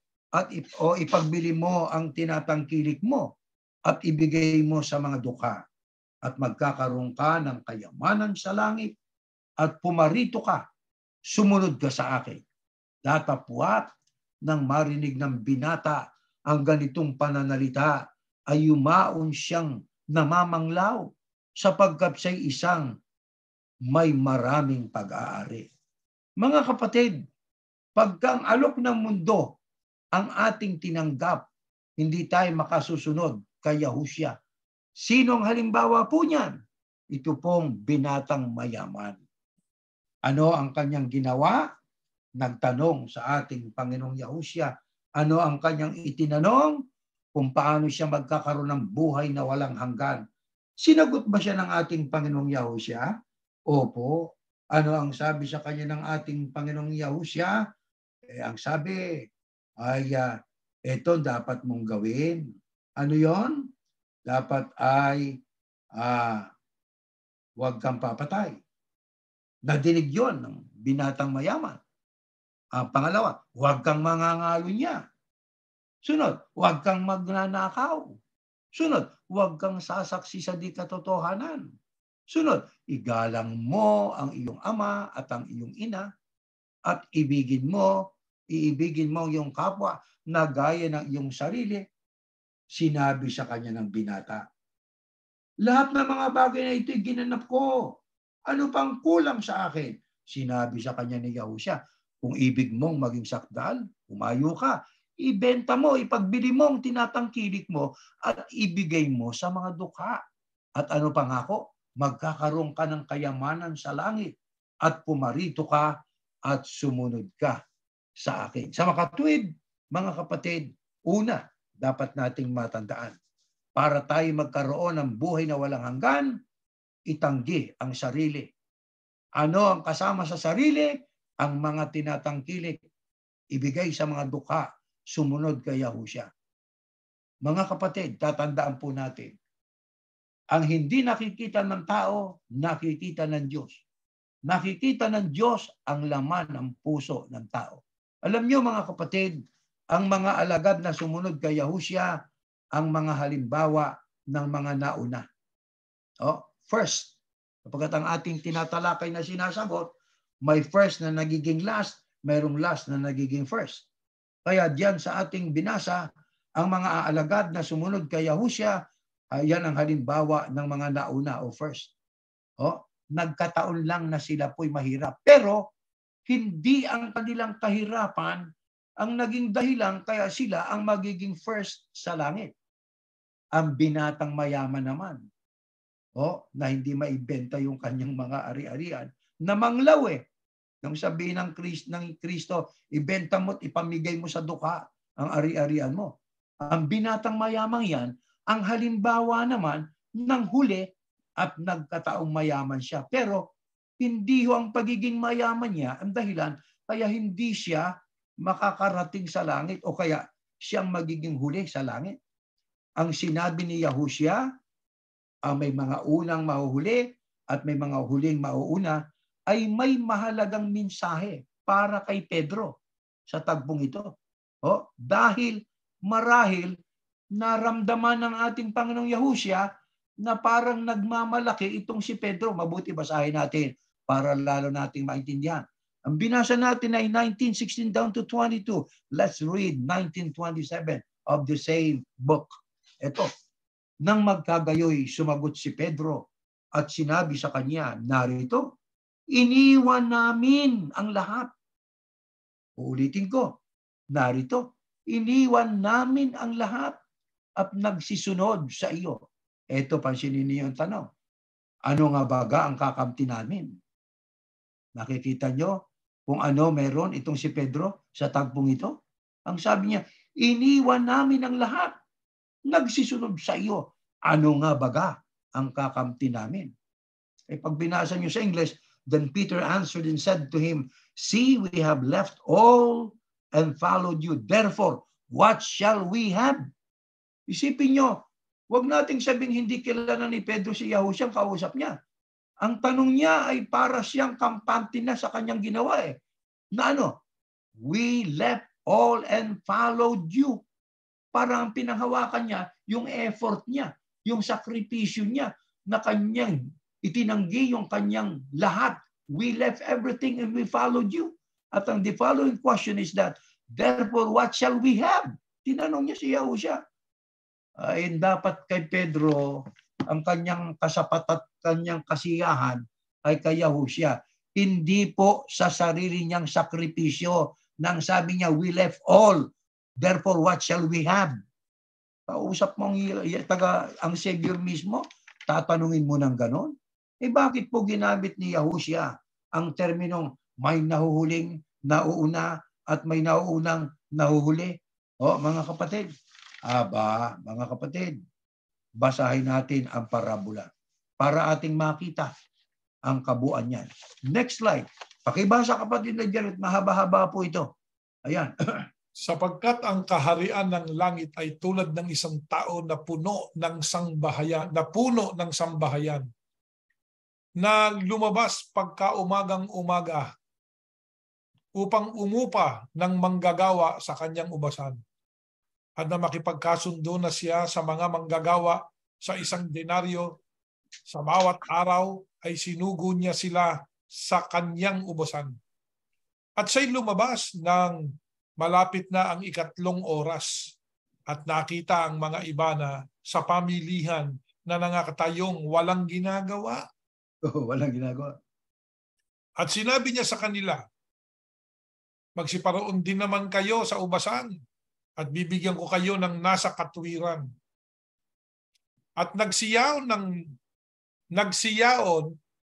ipagbili mo ang tinatangkilik mo at ibigay mo sa mga dukha at magkakaroon ka ng kayamanan sa langit at pumarito ka, sumunod ka sa akin. Datapwat nang marinig ng binata ang ganitong pananalita ay yumaon siyang namamanglaw sapagkat siya'y isang may maraming pag-aari. Mga kapatid, pagka ang alok ng mundo ang ating tinanggap, hindi tayo makasusunod kay Yahushua. Sinong halimbawa po niyan? Ito pong binatang mayaman. Ano ang kanyang ginawa? Nagtanong sa ating Panginoong Yahushua. Ano ang kanyang itinanong? Kung paano siya magkakaroon ng buhay na walang hanggan. Sinagot ba siya ng ating Panginoong Yahushua? Opo. Ano ang sabi sa kanya ng ating Panginoong Yahushua? Ang sabi ay, ito dapat mong gawin. Ano yon? Dapat ay huwag kang papatay. Nadinig yon ng binatang mayaman. Ang pangalawa, huwag kang mangangalunya. Sunod, huwag kang magnanakaw. Sunod, huwag kang sasaksi sa di katotohanan. Sunod, igalang mo ang iyong ama at ang iyong ina at iibigin mo ang iyong kapwa na gaya ng iyong sarili. Sinabi sa kanya ng binata, lahat ng mga bagay na ito'y ginanap ko. Ano pang kulang sa akin? Sinabi sa kanya ni Yahushua, Kung ibig mong maging sakdal, umayo ka. Ibenta mo, ipagbili mo ang tinatangkilik mo at ibigay mo sa mga dukha. At ano pa nga ako? Magkakaroon ka ng kayamanan sa langit at pumarito ka at sumunod ka sa akin. Sa makatuwid, mga kapatid, una, dapat nating matandaan. Para tayo magkaroon ng buhay na walang hanggan, itanggi ang sarili. Ano ang kasama sa sarili? Ang mga tinatangkilik, ibigay sa mga dukha, sumunod kay Yahushua. Mga kapatid, tatandaan po natin, ang hindi nakikita ng tao, nakikita ng Diyos. Nakikita ng Diyos ang laman ng puso ng tao. Alam niyo mga kapatid, ang mga alagad na sumunod kay Yahushua, ang mga halimbawa ng mga nauna. First, kapag ang ating tinatalakay na sinasagot, may first na nagiging last, mayroong last na nagiging first. Kaya diyan sa ating binasa, ang mga aalagad na sumunod kay Yahushua, yan ang halimbawa ng mga nauna o first. Nagkataon lang na sila po'y mahirap. Pero hindi ang kanilang kahirapan ang naging dahilan kaya sila ang magiging first sa langit. Ang binatang mayaman naman, na hindi maibenta yung kanyang mga ari-arian, na manglaw Nang sabihin ng Kristo, ibenta mo at ipamigay mo sa dukha ang ari-arian mo. Ang binatang mayamang yan, ang halimbawa naman ng huli at nagkataong mayaman siya. Pero hindi ang pagiging mayaman niya ang dahilan kaya hindi siya makakarating sa langit o kaya siyang magiging huli sa langit. Ang sinabi ni Yahushua, may mga unang mahuhuli at may mga huling mauuna, ay may mahalagang mensahe para kay Pedro sa tagpong ito. Dahil marahil naramdaman ng ating Panginoong Yahushua na parang nagmamalaki itong si Pedro. Mabuti basahin natin para lalo nating maintindihan. Ang binasa natin ay 19:16 down to 22. Let's read 19:27 of the same book. Ito, nang magkagayoy, sumagot si Pedro at sinabi sa kanya, narito, iniwan namin ang lahat. Uulitin ko, narito, iniwan namin ang lahat at nagsisunod sa iyo. Ito, pansinin niyo yung tanong. Ano nga baga ang kakamti namin? Nakikita nyo kung ano meron itong si Pedro sa tagpong ito? Ang sabi niya, iniwan namin ang lahat. Nagsisunod sa iyo. Ano nga baga ang kakamti namin? Pag binasa nyo sa English, then Peter answered and said to him, see, we have left all and followed you. Therefore, what shall we have? Isipin nyo, huwag nating sabing hindi kilala ni Pedro si Yahushua, ang kausap niya. Ang tanong niya ay para siyang kampante na sa kanyang ginawa Na ano? We left all and followed you. Parang ang pinanghawakan niya, yung effort niya, yung sakripisyo niya, na kanyang itinanggi yung kanyang lahat. We left everything and we followed you. At ang the following question is that, therefore, what shall we have? Tinanong niya si Yahushua. Ay dapat kay Pedro, ang kanyang kasapat at kanyang kasiyahan ay kay Yahushua. Hindi po sa sarili niyang sakripisyo nang sabi niya, we left all. Therefore, what shall we have? Kausap mong ang Savior mismo, tatanungin mo ng ganon? Bakit po ginamit ni Yahushua ang terminong may nahuhuling nauuna at may nauunang nahuhuli? Mga kapatid, mga kapatid, basahin natin ang parabola para ating makita ang kabuuan niyan. Next slide. Pakibasa kapatid na Jared, mahaba-haba po ito. Ayan. Sapagkat ang kaharian ng langit ay tulad ng isang tao na puno ng sambahayan, na lumabas pagka umagang-umaga upang umupa ng manggagawa sa kanyang ubasan. At na makipagkasundo na siya sa mga manggagawa sa 1 denaryo, sa bawat araw ay sinugo niya sila sa kanyang ubasan. At siya'y lumabas ng malapit na ang 3 oras at nakita ang mga iba na sa pamilihan na nangakatayong walang ginagawa. Walang ginagawa. At sinabi niya sa kanila, magsiparoon din naman kayo sa ubasan at bibigyan ko kayo ng nasa katwiran. At nagsiyaon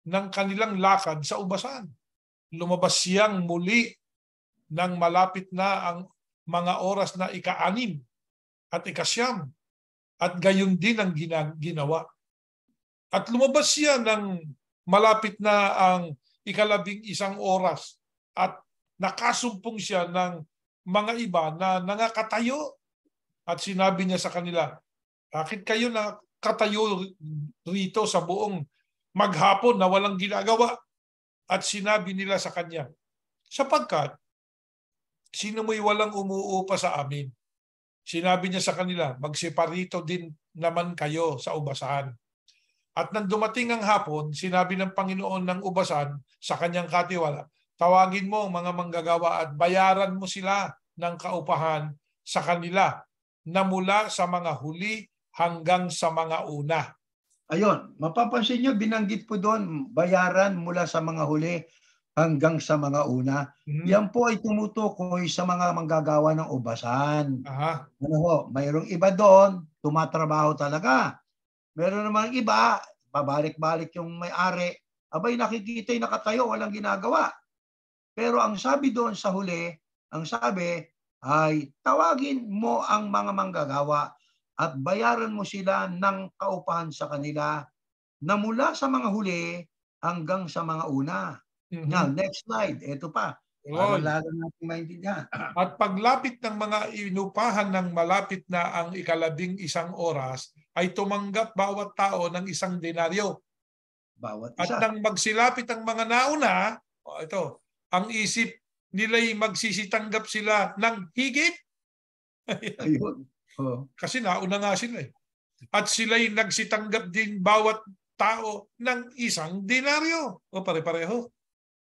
ng kanilang lakad sa ubasan. Lumabas siyang muli nang malapit na ang mga oras na ika-6 at ika-9 at gayon din ang ginawa. At lumabas siya ng malapit na ang ika-11 oras at nakasumpong siya ng mga iba na nangakatayo at sinabi niya sa kanila, bakit kayo nakatayo rito sa buong maghapon na walang ginagawa? At sinabi nila sa kanya, sapagkat sino mo'y walang umuupa sa amin? Sinabi niya sa kanila, magsiparito din naman kayo sa ubasan. At nang dumating ang hapon, sinabi ng Panginoon ng ubasan sa kanyang katiwala, tawagin mo ang mga manggagawa at bayaran mo sila ng kaupahan sa kanila na mula sa mga huli hanggang sa mga una. Ayun, mapapansin nyo, binanggit po doon, bayaran mula sa mga huli hanggang sa mga una. Yan po ay tumutukoy sa mga manggagawa ng ubasan. Aha. Ano ho, mayroong iba doon, tumatrabaho talaga. Meron namang iba, pabalik-balik yung may-ari, abay nakikita'y nakatayo, walang ginagawa. Pero ang sabi doon sa huli, ang sabi ay tawagin mo ang mga manggagawa at bayaran mo sila ng kaupahan sa kanila na mula sa mga huli hanggang sa mga una. Now, next slide. Ito pa. Para lalo natin maintindihan. At paglapit ng mga inupahan ng malapit na ang ika-11 oras, ay tumanggap bawat tao ng 1 denaryo. Bawat At isa. nang magsilapit ang mga nauna, ito, ang isip nila'y magsisitanggap sila ng higit. Ayun. Oh. Kasi nauna nga sila eh. At sila'y nagsitanggap din bawat tao ng 1 denaryo. O pare-pareho.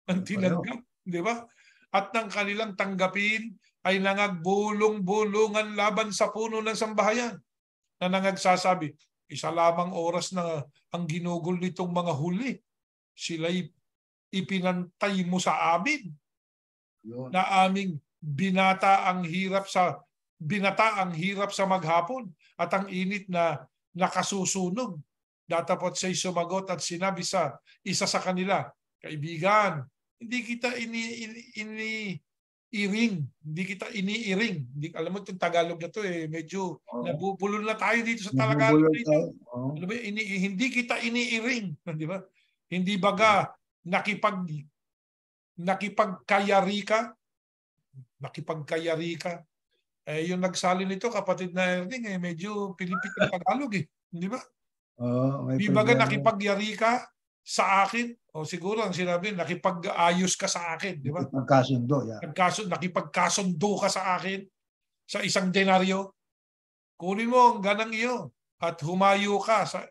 Ang tinanggap, di ba? At nang kanilang tanggapin ay nangagbulong-bulungan laban sa puno ng sambahayan na nangagsasabi, isa lamang oras na ang ginugol nitong mga huli. Sila'y ipinantay mo sa amin. Yun. Na aming binata ang hirap sa maghapon at ang init na nakasusunog. Datapot siya'y sumagot at sinabi sa isa sa kanila, kaibigan, hindi kita iniiring. Alam mo itong Tagalog na to eh, medyo nabubulol na tayo dito sa Tagalog dito. Hindi kita iniiring, di ba? Hindi baga nakipagkayari ka. Eh yung nagsalin nito kapatid na Erning eh medyo Pilipit ng Tagalog eh, di ba? Di baga nakipagyari ka sa akin, o siguro ang sinabi, nakipag-ayos ka sa akin, di ba? Nakipagkasundo, yeah. Nakipagkasundo ka sa akin sa 1 denaryo. Kunin mo ang ganang iyo at humayo ka sa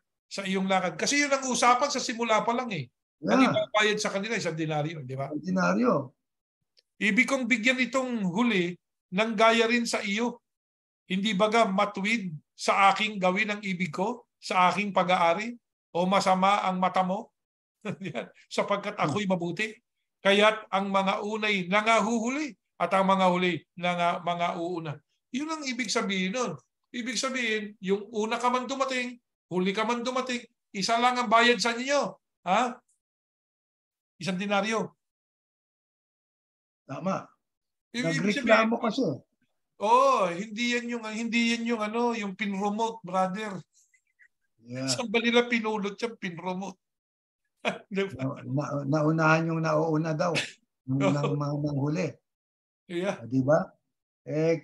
iyong lakad. Kasi yun ang usapan sa simula pa lang eh. Yeah. Ang ibabayad sa kanila 1 denaryo, di ba? 1 denaryo. Ibig kong bigyan itong huli ng gaya rin sa iyo. Hindi baga matuwid sa aking gawin ang ibig ko, sa aking pag-aari, o masama ang mata mo? Sapagkat ako'y mabuti. Kaya't ang mga unay nangahuhuli at ang mga huli mga uuna. Yun ang ibig sabihin nun. Ibig sabihin, yung una ka man dumating, huli ka man dumating, isa lang ang bayad sa inyo. Ha? 1 denaryo. Tama. Nagreklamo kasi. Hindi yan yung pinromote, brother. Yeah. Saan ba nila pinulot yung pinromote? Naunahan yung nauuna daw ng huli. Yeah. Di ba?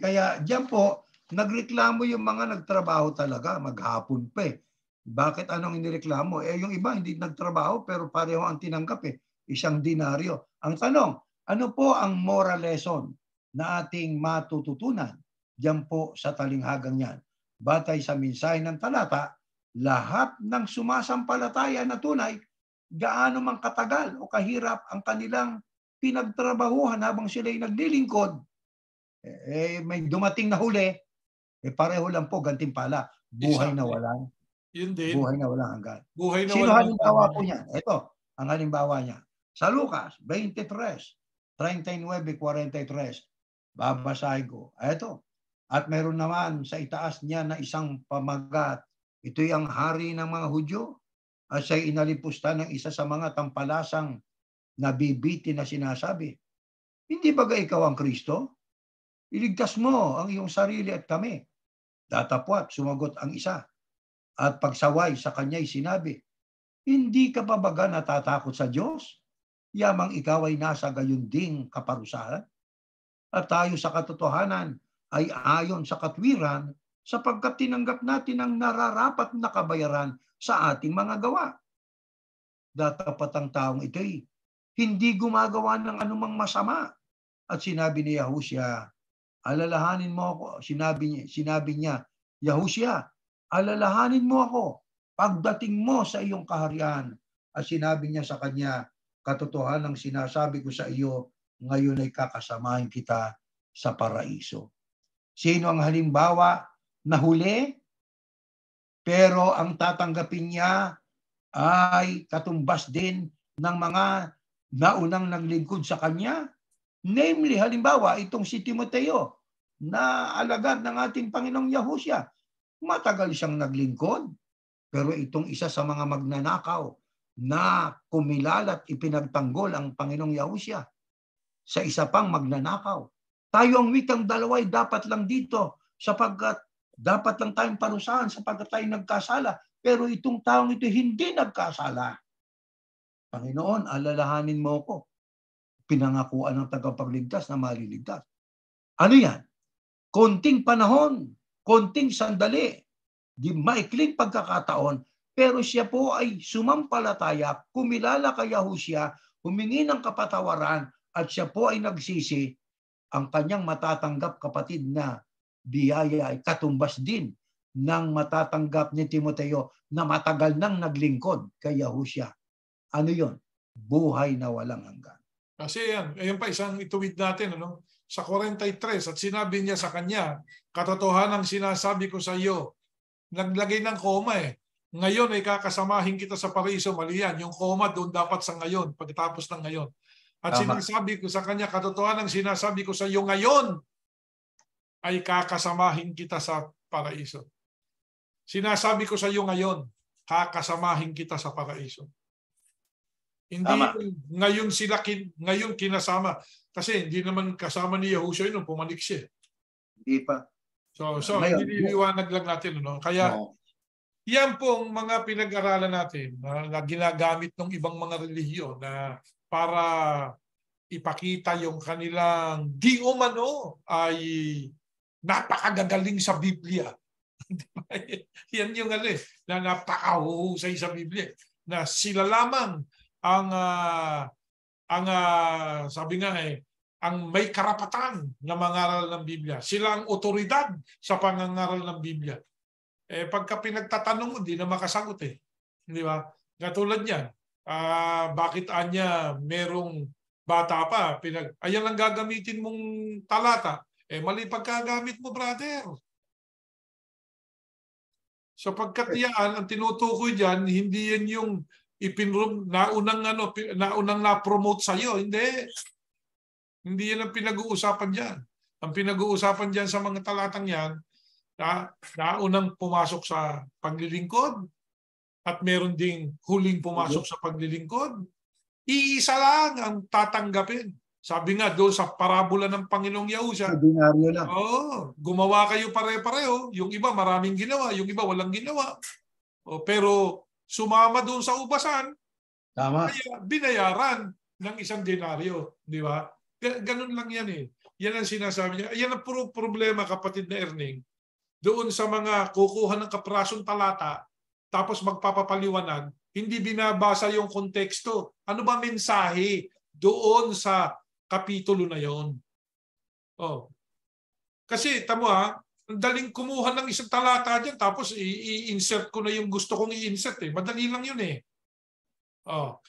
Kaya diyan po, nagreklamo yung mga nagtrabaho talaga, maghapon pa eh. Bakit anong inireklamo? Yung iba hindi nagtrabaho pero pareho ang tinanggap eh. 1 denaryo. Ang tanong, ano po ang moral lesson na ating matututunan diyan po sa talinghagang yan? Batay sa mensahe ng talata, lahat ng sumasampalataya na tunay, gaano man katagal o kahirap ang kanilang pinagtrabahuhan habang sila'y naglilingkod, may dumating na huli, pareho lang po gantimpala. Buhay na walang hanggan. Sino halimbawa po niya? Ito, ang halimbawa niya. Sa Lucas 23, 39:43. Babasahin ko. Ito. At meron naman sa itaas niya na isang pamagat. Ito'y ang hari ng mga Hudyo at siya'y inalipusta ng isa sa mga tampalasang nabibitin na sinasabi, hindi ba ikaw ang Kristo? Iligtas mo ang iyong sarili at kami. Datapwat, sumagot ang isa. At pagsaway sa kanya'y sinabi, hindi ka pa baga natatakot sa Diyos? Yamang ikaw ay nasa gayon ding kaparusahan? At tayo sa katotohanan ay ayon sa katwiran sapagkat tinanggap natin ang nararapat na kabayaran sa ating mga gawa. Datapat ang taong ito'y hindi gumagawa ng anumang masama. At sinabi ni Yahushua, alalahanin mo ako. Sinabi niya, Yahushua, alalahanin mo ako pagdating mo sa iyong kaharian. At sinabi niya sa kanya, katotohanang sinasabi ko sa iyo, ngayon ay kakasamahin kita sa paraiso. Sino ang halimbawa na huli? Pero ang tatanggapin niya ay katumbas din ng mga naunang naglingkod sa kanya. Namely, halimbawa, itong si Timoteo na alagad ng ating Panginoong Yahushua. Matagal siyang naglingkod. Pero itong isa sa mga magnanakaw na kumilala at ipinagtanggol ang Panginoong Yahushua sa isa pang magnanakaw. Tayo ang wikang dalawa ay dapat lang dito sapagkat dapat lang tayong parusahan sapagkat tayo nagkasala. Pero itong taong ito hindi nagkasala. Panginoon, alalahanin mo ko. Pinangakuan ng tagapagligtas na maliligtas. Ano yan? Konting panahon, konting sandali, di maikling pagkakataon, pero siya po ay sumampalataya, kumilala kay Yahushua, humingi ng kapatawaran, at siya po ay nagsisi. Ang kanyang matatanggap kapatid na biyaya ay katumbas din ng matatanggap ni Timoteo na matagal nang naglingkod kay Yahushua. Ano yon? Buhay na walang hanggan. Kasi ayun pa isang ituwid natin sa 43 at sinabi niya sa kanya, katotohanan ang sinasabi ko sa iyo. Naglagay ng koma Ngayon ay kakasamahin kita sa paraiso. Mali yan. Yung koma doon dapat sa ngayon, pagkatapos ng ngayon. At sinasabi ko sa kanya, katotohanan ang sinasabi ko sa iyo ngayon ay kakasamahin kita sa paraiso. Sinasabi ko sa iyo ngayon, kakasamahin kita sa paraiso. Hindi ngayon sila ngayon kinasama kasi hindi naman kasama ni Yahushua nung pumalik siya. Hindi pa. So nililiwanag lang natin Kaya yan pong mga pinag-aralan natin na ginagamit ng ibang mga relihiyon na para ipakita yung kanilang di umano ay napakagagaling sa Biblia. Yan yung na napakahusay sa Biblia na sila lamang ang sabi nga ang may karapatan na mangaral ng Biblia. Sila ang otoridad sa pangangaral ng Biblia. Pagka pinagtatanong mo, hindi na makasagot Di ba? Katulad niyan, bakit anya merong bata pa, ayan lang gagamitin mong talata. Mali pagkagamit mo, brother. Sapagkat yan, ang tinutukoy diyan, hindi yan yung naunang na-promote sa iyo, hindi. Hindi yan ang pinag-uusapan diyan. Ang pinag-uusapan diyan sa mga talatang yan, naunang pumasok sa paglilingkod at meron ding huling pumasok sa paglilingkod. Iisa lang ang tatanggapin. Sabi nga doon sa parabola ng Panginoong Yahushua, ordinaryo lang. Gumawa kayo pare-pareho. Yung iba maraming ginawa, yung iba walang ginawa. Pero sumama doon sa ubasan, kaya binayaran ng 1 denaryo. Di ba? Ganun lang yan Yan ang sinasabi niya. Yan ang problema, kapatid na Erning. Doon sa mga kukuha ng kaprasong talata, tapos magpapapaliwanag, hindi binabasa yung konteksto. Ano ba mensahe doon sa kapitulo na yon? Kasi, tamo ang daling kumuha ng isang talata dyan, tapos i-insert ko na yung gusto kong i-insert Madali lang yun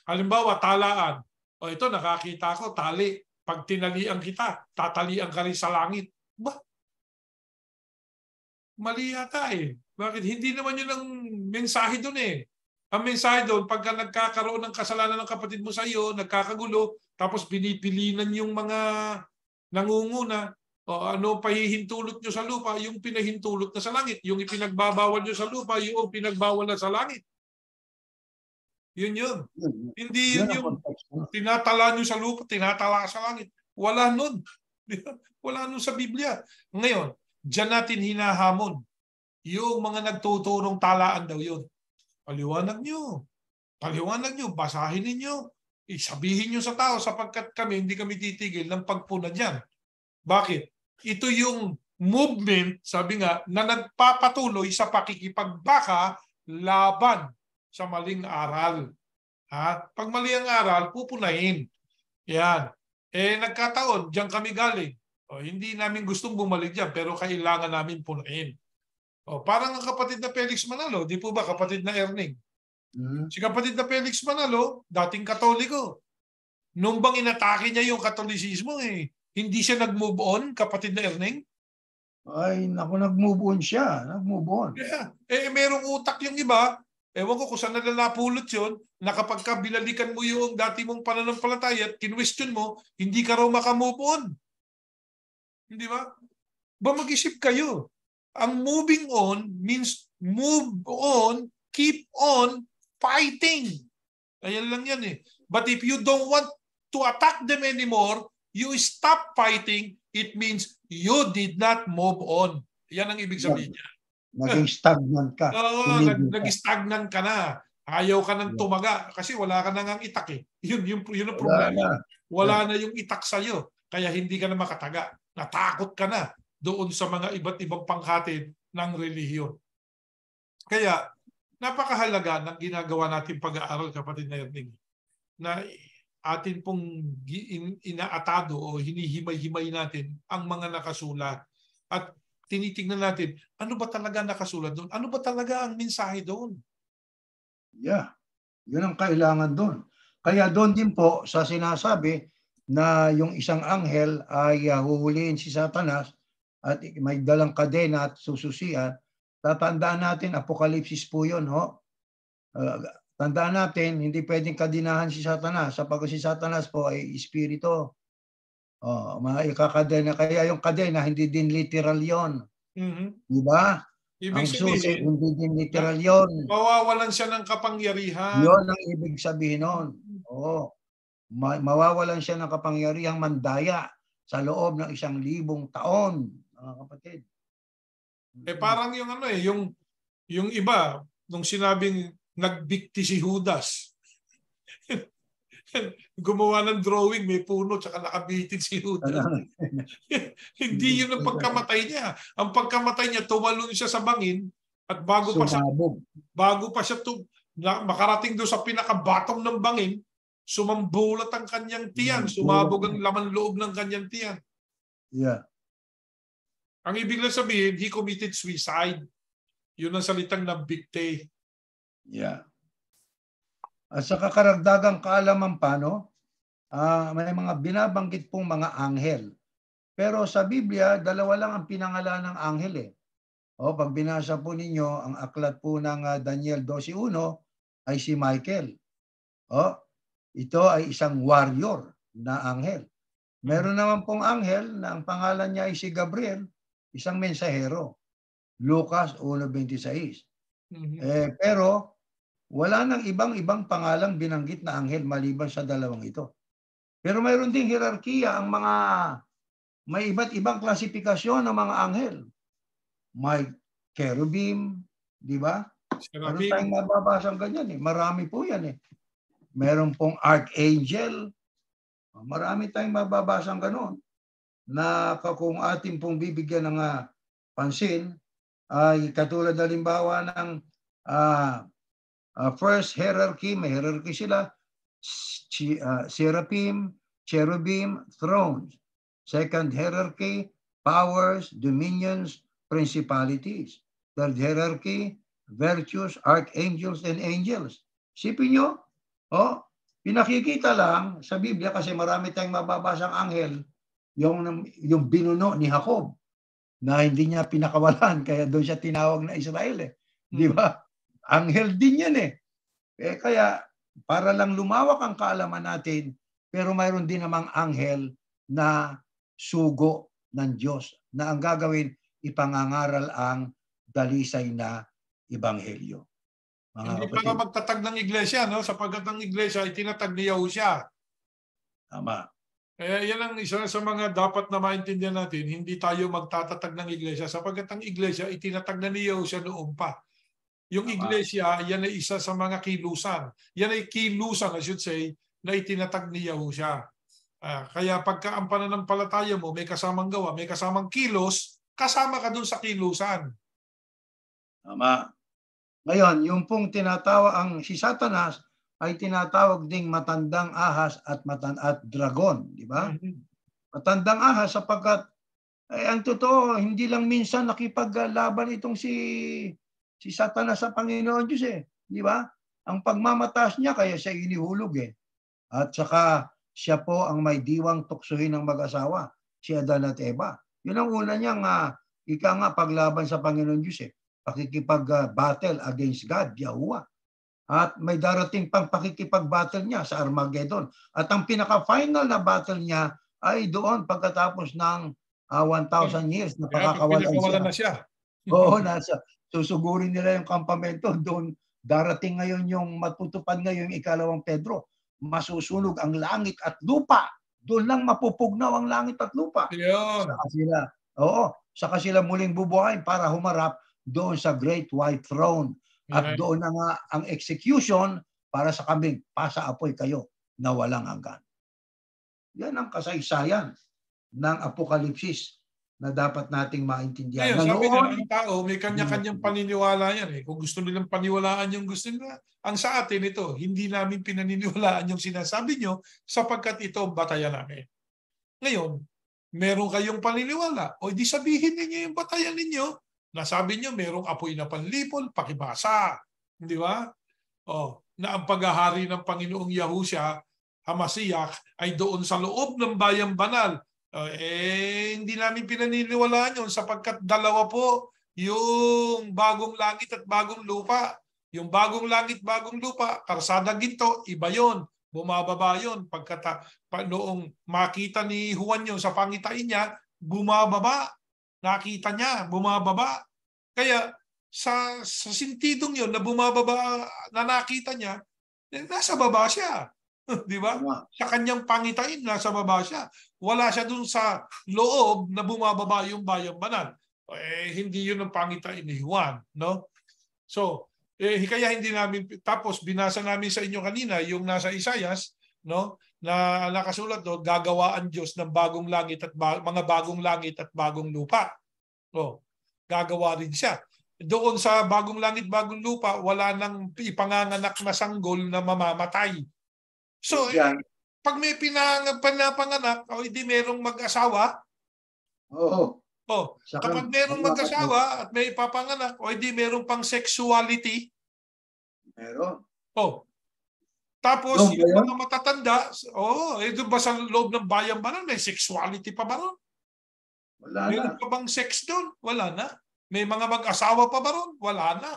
halimbawa, talaan. Ito, nakakita ko, tali. Pag tinalian kita, tatalian ka rin sa langit. Ba? Mali yata Bakit? Hindi naman yun ang mensahe doon Ang mensahe doon, pagka nagkakaroon ng kasalanan ng kapatid mo sa iyo, nagkakagulo, tapos pinipilinan yung mga nangunguna, o ano pahihintulot nyo sa lupa, yung pinahintulot na sa langit. Yung ipinagbabawal nyo sa lupa, yung pinagbawal na sa langit. Yun yun. Hindi yun yung tinatala nyo sa lupa, tinatala sa langit. Wala nun. Wala nun sa Biblia. Ngayon, diyan natin hinahamon. Yung mga nagtuturong talaan daw yun. Paliwanag nyo. Paliwanag nyo. Basahin ninyo. Isabihin nyo sa tao sapagkat kami, hindi kami titigil ng pagpuna dyan. Bakit? Ito yung movement, sabi nga, na nagpapatuloy sa pakikipagbaka laban sa maling aral. Ha? Pag mali ang aral, pupunahin. Yan. Nagkataon, diyan kami galing. Hindi namin gustong bumalik dyan, pero kailangan namin punahin. Parang ang kapatid na Felix Manalo, di po ba kapatid na Erning? Si kapatid na Felix Manalo, dating Katoliko. Nung bang inatake niya yung Katolisismo, hindi siya nag-move on, kapatid na Erning? Ay, naku, nag-move on siya. Nag-move on. Yeah. Merong utak yung iba. Ewan ko kung saan napulot yun, na kapag binalikan mo yung dati mong pananampalataya at kinwestiyon mo, hindi ka raw makamove on. Hindi ba? Mag-isip kayo. Ang moving on means move on, keep on fighting. Ayan lang yan But if you don't want to attack them anymore, you stop fighting, it means you did not move on. Yan ang ibig sabihin niya. Naging stagnant ka. Nag-stagnant ka na. Ayaw ka nang tumaga kasi wala ka nang itak Yun ang problema. Wala na yung itak sa'yo. Kaya hindi ka na makataga. Natakot ka na doon sa mga iba't ibang panghatid ng relihiyon. Kaya, napakahalaga ng ginagawa natin pag-aaral, kapatid na Erning, na atin pong inaatado o hinihimay-himay natin ang mga nakasulat at tinitingnan natin, ano ba talaga nakasulat doon? Ano ba talaga ang mensahe doon? Yeah, yun ang kailangan doon. Kaya doon din po sa sinasabi na yung isang anghel ay huhulihin si Satanas at may dalang kadena at sususian. Tatandaan natin, Apokalipsis po yun. Tandaan natin, hindi pwedeng kadinahan si Satanas sapagkat si Satanas po ay espiritu. Ikakadena. Kaya yung kadena, hindi din literal yon. Di ba? Ang susi, hindi din literal yon. Mawawalan siya ng kapangyarihan. Yon ang ibig sabihin nun. Oo. Mawawalan siya ng kapangyarihang mandaya sa loob ng 1,000 taon, mga kapatid. Parang yung yung iba, nung sinabing nagbikti si Judas, gumawa ng drawing, may puno, tsaka nakabitin si Judas. Hindi yun ang pagkamatay niya. Ang pagkamatay niya, tumalon siya sa bangin, at bago pa siya makarating doon sa pinaka-bottom ng bangin, sumambulat ang kanyang tiyan, sumabog ang laman loob ng kanyang tiyan. Yeah. Ang ibig lang sabihin, he committed suicide. Yun ang salitang nabikte. Yeah. At sa kakaragdagang kaalaman pa, may mga binabanggit pong mga anghel. Pero sa Biblia, 2 lang ang pinangalan ng anghel pag binasa po ninyo, ang aklat po ng Daniel 12:1 ay si Michael. Ito ay isang warrior na anghel. Meron naman pong anghel na ang pangalan niya ay si Gabriel, isang mensahero. Lucas 1:26. Pero wala nang ibang pangalang binanggit na anghel maliban sa dalawang ito. Pero mayroon ding hierarkiya ang may iba't ibang klasifikasyon ng mga anghel. May cherubim, di ba? Meron tayong mababasang ganyan Marami po yan Meron pong archangel. Marami tayong mababasang gano'n. Na kung ating pong bibigyan ng pansin, ay katulad halimbawa ng first hierarchy, may hierarchy sila, seraphim, cherubim, thrones. Second hierarchy, powers, dominions, principalities. Third hierarchy, virtues, archangels, and angels. Sipin nyo, pinakikita lang sa Biblia kasi marami tayong mababasang anghel, yung binuno ni Jacob na hindi niya pinakawalan kaya doon siya tinawag na Israel Di ba? Anghel din yan Kaya, para lang lumawak ang kaalaman natin, pero mayroon din namang anghel na sugo ng Diyos na ang gagawin, ipangangaral ang dalisay na ebanghelyo. Mga Hindi para kapatid, magtatag ng iglesia, no? Sapagkat ang iglesia ay tinatag ni Yahusha. tama. Kaya yan ang isa sa mga dapat na maintindihan natin, hindi tayo magtatatag ng iglesia sapagkat ang iglesia itinatag na ni Yahusha noon pa. Yung Tama. iglesia, yan ay isa sa mga kilusan. Yan ay kilusan, I should say, na itinatag ni Yahusha. Kaya pagka ang pananampalataya mo, may kasamang gawa, may kasamang kilos, kasama ka dun sa kilusan. Tama. Ngayon, yung pong tinatawa ang si Satanas ay tinatawag ding matandang ahas at dragon, di ba? Matandang ahas sapagkat ang totoo, hindi lang minsan nakipaglaban itong si Satanas sa Panginoon Diyos di ba? Ang pagmamataas niya kaya siya inihulog At saka siya po ang may diwang tuksohin ng mag-asawa, si Adan at Eva. Yun ang una niyang paglaban sa Panginoon Diyos pakikipag-battle against God, Yahuwah. At may darating pang pakikipag-battle niya sa Armageddon. At ang pinaka-final na battle niya ay doon pagkatapos ng 1,000 years na pinakawalan na siya. Oo, susugurin nila yung kampamento. Doon darating ngayon yung matutupad ngayon yung ikalawang Pedro. Masusunog ang langit at lupa. Doon lang mapupugnaw ang langit at lupa. Saka sila muling bubuhayin para humarap doon sa Great White Throne. At doon na nga ang execution para sa kambing, pasa-apoy kayo na walang hanggan. Yan ang kasaysayan ng Apokalipsis na dapat nating maintindihan. Ngayon, sabi niya, ang tao may kanya-kanyang paniniwala yan. Kung gusto nilang paniwalaan yung gusto nila, ang sa atin ito, hindi namin pinaniniwalaan yung sinasabi nyo sapagkat ito ang batayan namin. Ngayon, meron kayong paniniwala, o di sabihin ninyo yung batayan ninyo. Nasabi nyo, merong apoy na panlipol, pakibasa. Di ba? Na ang paghahari ng Panginoong Yahusha, Hamasiyak, ay doon sa loob ng bayang banal. Hindi namin pinaniniwalaan yun sapagkat dalawa po yung bagong langit at bagong lupa. Yung bagong langit, bagong lupa, karsada ginto, iba yun. Bumababa yun. Noong makita ni Juan yun sa pangitain niya, bumababa. Nakita niya, bumababa. Kaya sa sintidong yun na bumababa, na nakita niya, nasa baba siya. Di ba? Sa kanyang pangitain, nasa baba siya. Wala siya dun sa loob na bumababa yung bayang banal. Hindi yun ang pangitain ni Juan. No? So, kaya hindi namin, tapos binasa namin sa inyo kanina, yung nasa Isaias, no? Na nakasulat doon, gagawaan Diyos ng bagong langit at mga bagong langit at bagong lupa. Gagawa rin siya. Doon sa bagong langit, bagong lupa, wala nang ipanganganak na sanggol na mamamatay. So, pag may pinapanganak, hindi merong mag-asawa. Kapag merong mag-asawa at may ipapanganak, hindi merong pang sexuality. Meron. Tapos, yung mga matatanda, doon ba sa loob ng bayang banal, may sexuality pa ba ron? Wala Meron na. pa bang sex doon? Wala na. May mga mag-asawa pa ba ron? Wala na.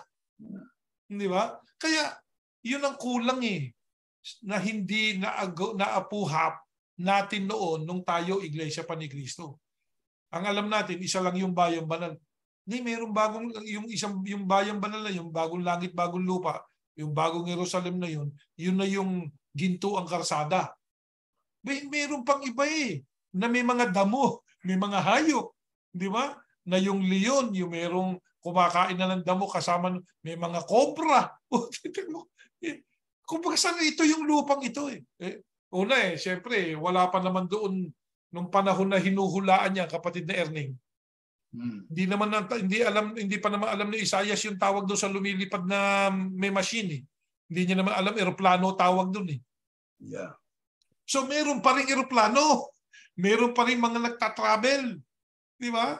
Hindi ba? Kaya, yun ang kulang na hindi naapuhap natin noon nung tayo Iglesia pa ni Cristo. Ang alam natin, isa lang yung bayang banal. Hindi, mayroong bagong, yung bayang banal na yung bagong langit, bagong lupa, yung bagong Jerusalem na yun na yung ginto ang karsada. Mayroon pang iba na may mga damo, may mga hayop, di ba? Na yung leon, yung merong kumakain na ng damo kasama, may mga cobra. Kung saan ito yung lupang ito Una siyempre, wala pa naman doon nung panahon na hinuhulaan niya, kapatid na Erning. Hindi pa naman alam ni Isaias yung tawag doon sa lumilipad na may machine. Hindi niya naman alam eroplano tawag doon Yeah. So meron pa ring eroplano. Meron pa rin mga nagta-travel. Di ba?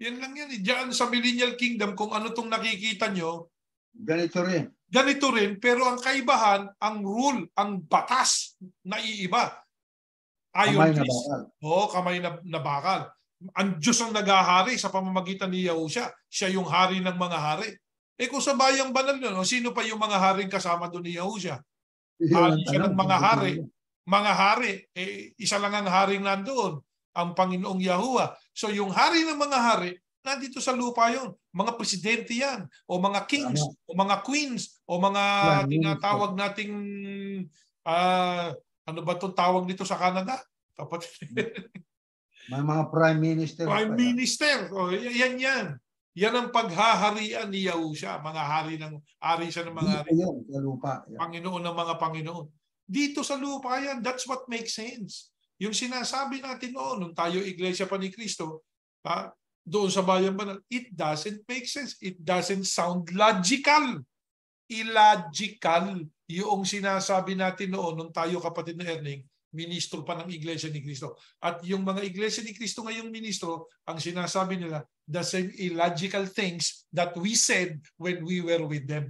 Yan lang yan. Diyan sa Millennial Kingdom, kung ano tong nakikita nyo, ganito rin. Ganito rin, pero ang kaibahan, ang rule, ang batas, naiiba. Kamay na bakal. Kamay na bakal. Ang Diyos ang naghahari sa pamamagitan ni Yahusha. Siya yung hari ng mga hari. Kung sa bayang banal yun, sino pa yung mga haring kasama doon ni Yahusha? Yun ang Siya tanong. ng mga hari. Mga hari, isa lang ang haring nandoon, ang Panginoong Yahuwah. So yung hari ng mga hari, nandito sa lupa yon. Mga presidente yan, o mga kings, o mga queens, o mga tinatawag nating, ano ba itong tawag dito sa Canada? May mga prime minister. Prime minister. Yan. Yan ang paghaharian ni Yahusha. Mga hari siya ng mga hari. Panginoon ng mga Panginoon. Dito sa lupa yan. That's what makes sense. Yung sinasabi natin noon, nung tayo Iglesia pa ni Cristo, doon sa bayan banal, it doesn't make sense. It doesn't sound logical. Illogical yung sinasabi natin noon nung tayo, kapatid na Erning, ministro pa ng Iglesia ni Cristo. At yung mga Iglesia ni Cristo ngayong ministro, ang sinasabi nila, the same illogical things that we said when we were with them.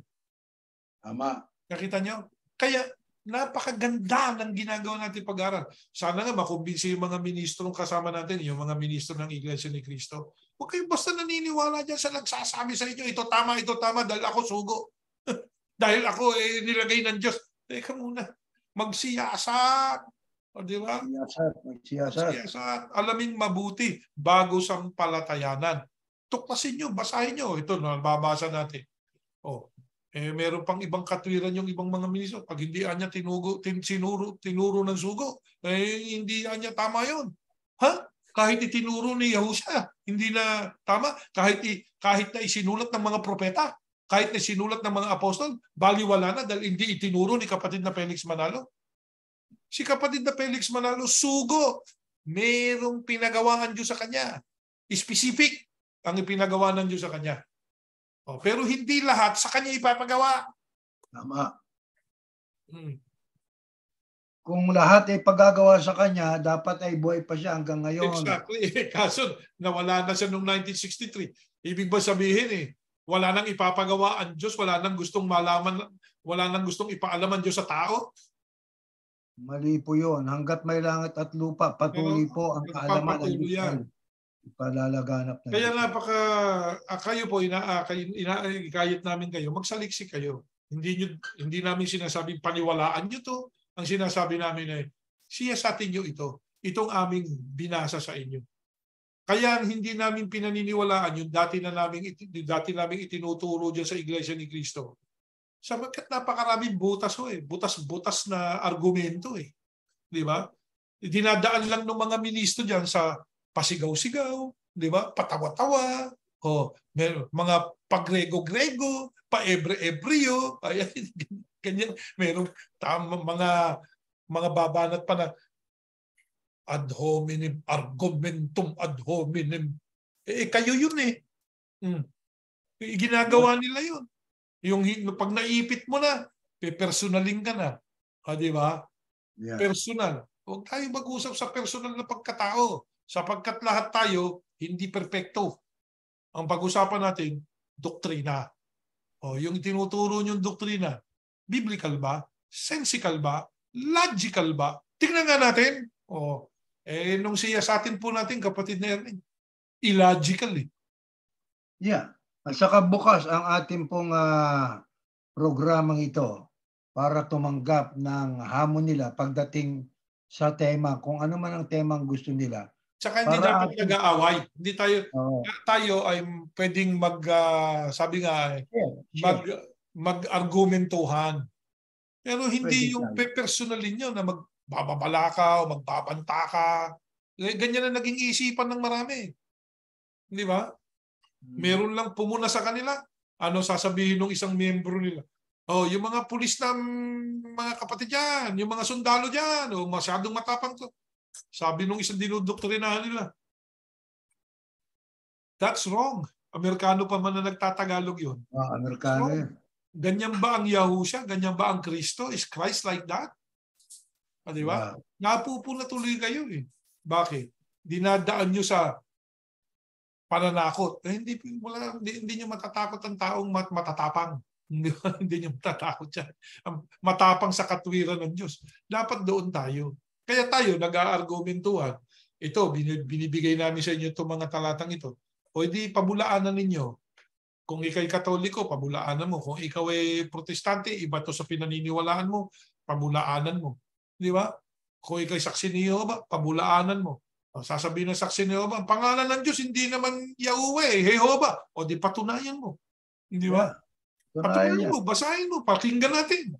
Tama. Nakita nyo? Kaya napakaganda ng ginagawa natin pag-aaral. Sana nga makumbinsi yung mga ministrong kasama natin, yung mga ministro ng Iglesia ni Cristo. Huwag kayong basta naniniwala dyan sa nagsasabi sa inyo, ito tama, dahil ako sugo. Dahil ako nilagay ng Diyos. Teka muna, magsiyasat. O, di ba? Magsiyasat. Alaming mabuti bago sampalatayanan. Tuklasin nyo, basahin nyo. Ito, babasa natin. Meron pang ibang katwiran yung ibang mga ministro. Pag hindi niya tinuro ng sugo, hindi niya tama yon. Kahit itinuro ni Yahusha, hindi na tama. Kahit na isinulat ng mga propeta, kahit na sinulat ng mga apostol, baliwala na dahil hindi itinuro ni kapatid na Felix Manalo. Si kapatid na Felix Manalo, sugo. Merong pinagawa ng Diyos sa kanya. Specific ang ipinagawa ng Diyos sa kanya. Pero hindi lahat sa kanya ipapagawa. Tama. Kung lahat ay pagagawa sa kanya, dapat ay buhay pa siya hanggang ngayon. Exactly. Kaso, nawala na siya noong 1963. Ibig ba sabihin wala nang ipapagawa ang Diyos, wala nang gustong malaman, wala nang gustong ipaalam ang Diyos sa tao? Mali po yun. Hanggat may langit at lupa, patuloy po ang kaalaman ng Diyos. Ipalalaganap na. Kaya kayo po, ikayat namin kayo, magsaliksik kayo. Hindi namin sinasabing paniwalaan nyo to. Ang sinasabi namin ay, siyasatin nyo ito. Itong aming binasa sa inyo. Kaya hindi namin pinaniniwalaan yung dati namin itinuturo dyan sa Iglesia ni Cristo. Sapagkat napakaraming butas butas-butas na argumento Di ba? Dinadaan lang ng mga ministro dyan sa pasigaw-sigaw, di ba? Patawa-tawa, mga pagrego-grego, pa-ebre-ebreo, ayan, ganyan. Merong mga babanat pa na ad hominem, argumentum ad hominem. Kayo yun Ginagawa nila yun. Yung pag naipit mo na, personaling ka na. Di ba? Yeah. Personal. Huwag tayo mag-usap sa personal na pagkatao. Sapagkat lahat tayo, hindi perpekto. Ang pag-usapan natin, doktrina. Yung tinuturo niyong doktrina, biblical ba? Sensical ba? Logical ba? Tingnan nga natin. Nung siyasatin po natin, kapatid na Erning, illogical Yeah. At saka bukas ang ating pong programang ito para tumanggap ng hamon nila pagdating sa tema, kung ano man ang temang gusto nila. Saka hindi dapat nag-aaway. Hindi tayo ay pwedeng mag-argumentuhan. Pero hindi yung personalin nyo na magbabala ka o magbabanta ka. Ganyan na naging isipan ng marami. Di ba? Meron lang pumuna sa kanila. Ano sasabihin ng isang miyembro nila? Yung mga pulis ng mga kapatid dyan, yung mga sundalo dyan, masyadong matapang to. Sabi nung isang dinudoktrinahan nila. That's wrong. Amerikano pa man na nagtatagalog yun. Amerikano yun. Ganyan ba ang Yahusha? Ganyan ba ang Kristo? Is Christ like that? Di ba? Napupuna tuloy kayo Bakit? Dinadaan nyo sa pananakot. Hindi nyo matatakot ang taong matatapang. Hindi nyo matatakot yan. Matapang sa katwiran ng Diyos. Dapat doon tayo. Kaya tayo nag-aargumentuhan. Ito, binibigay namin sa inyo itong mga talatang ito. O hindi pabulaanan ninyo Kung ikaw'y Katoliko, pabulaanan mo. Kung ikaw ay Protestante, iba to sa pinaniniwalaan mo, pabulaanan mo. Di ba? Kung ikaw'y Saksi ni Jehovah, pabulaanan mo. Sasabihin ng Saksi ni Jehovah, ang pangalan ng Diyos, hindi naman Yahweh, Jehovah. O di patunayan mo. Di ba? Patunayan mo, basahin mo, pakinggan natin.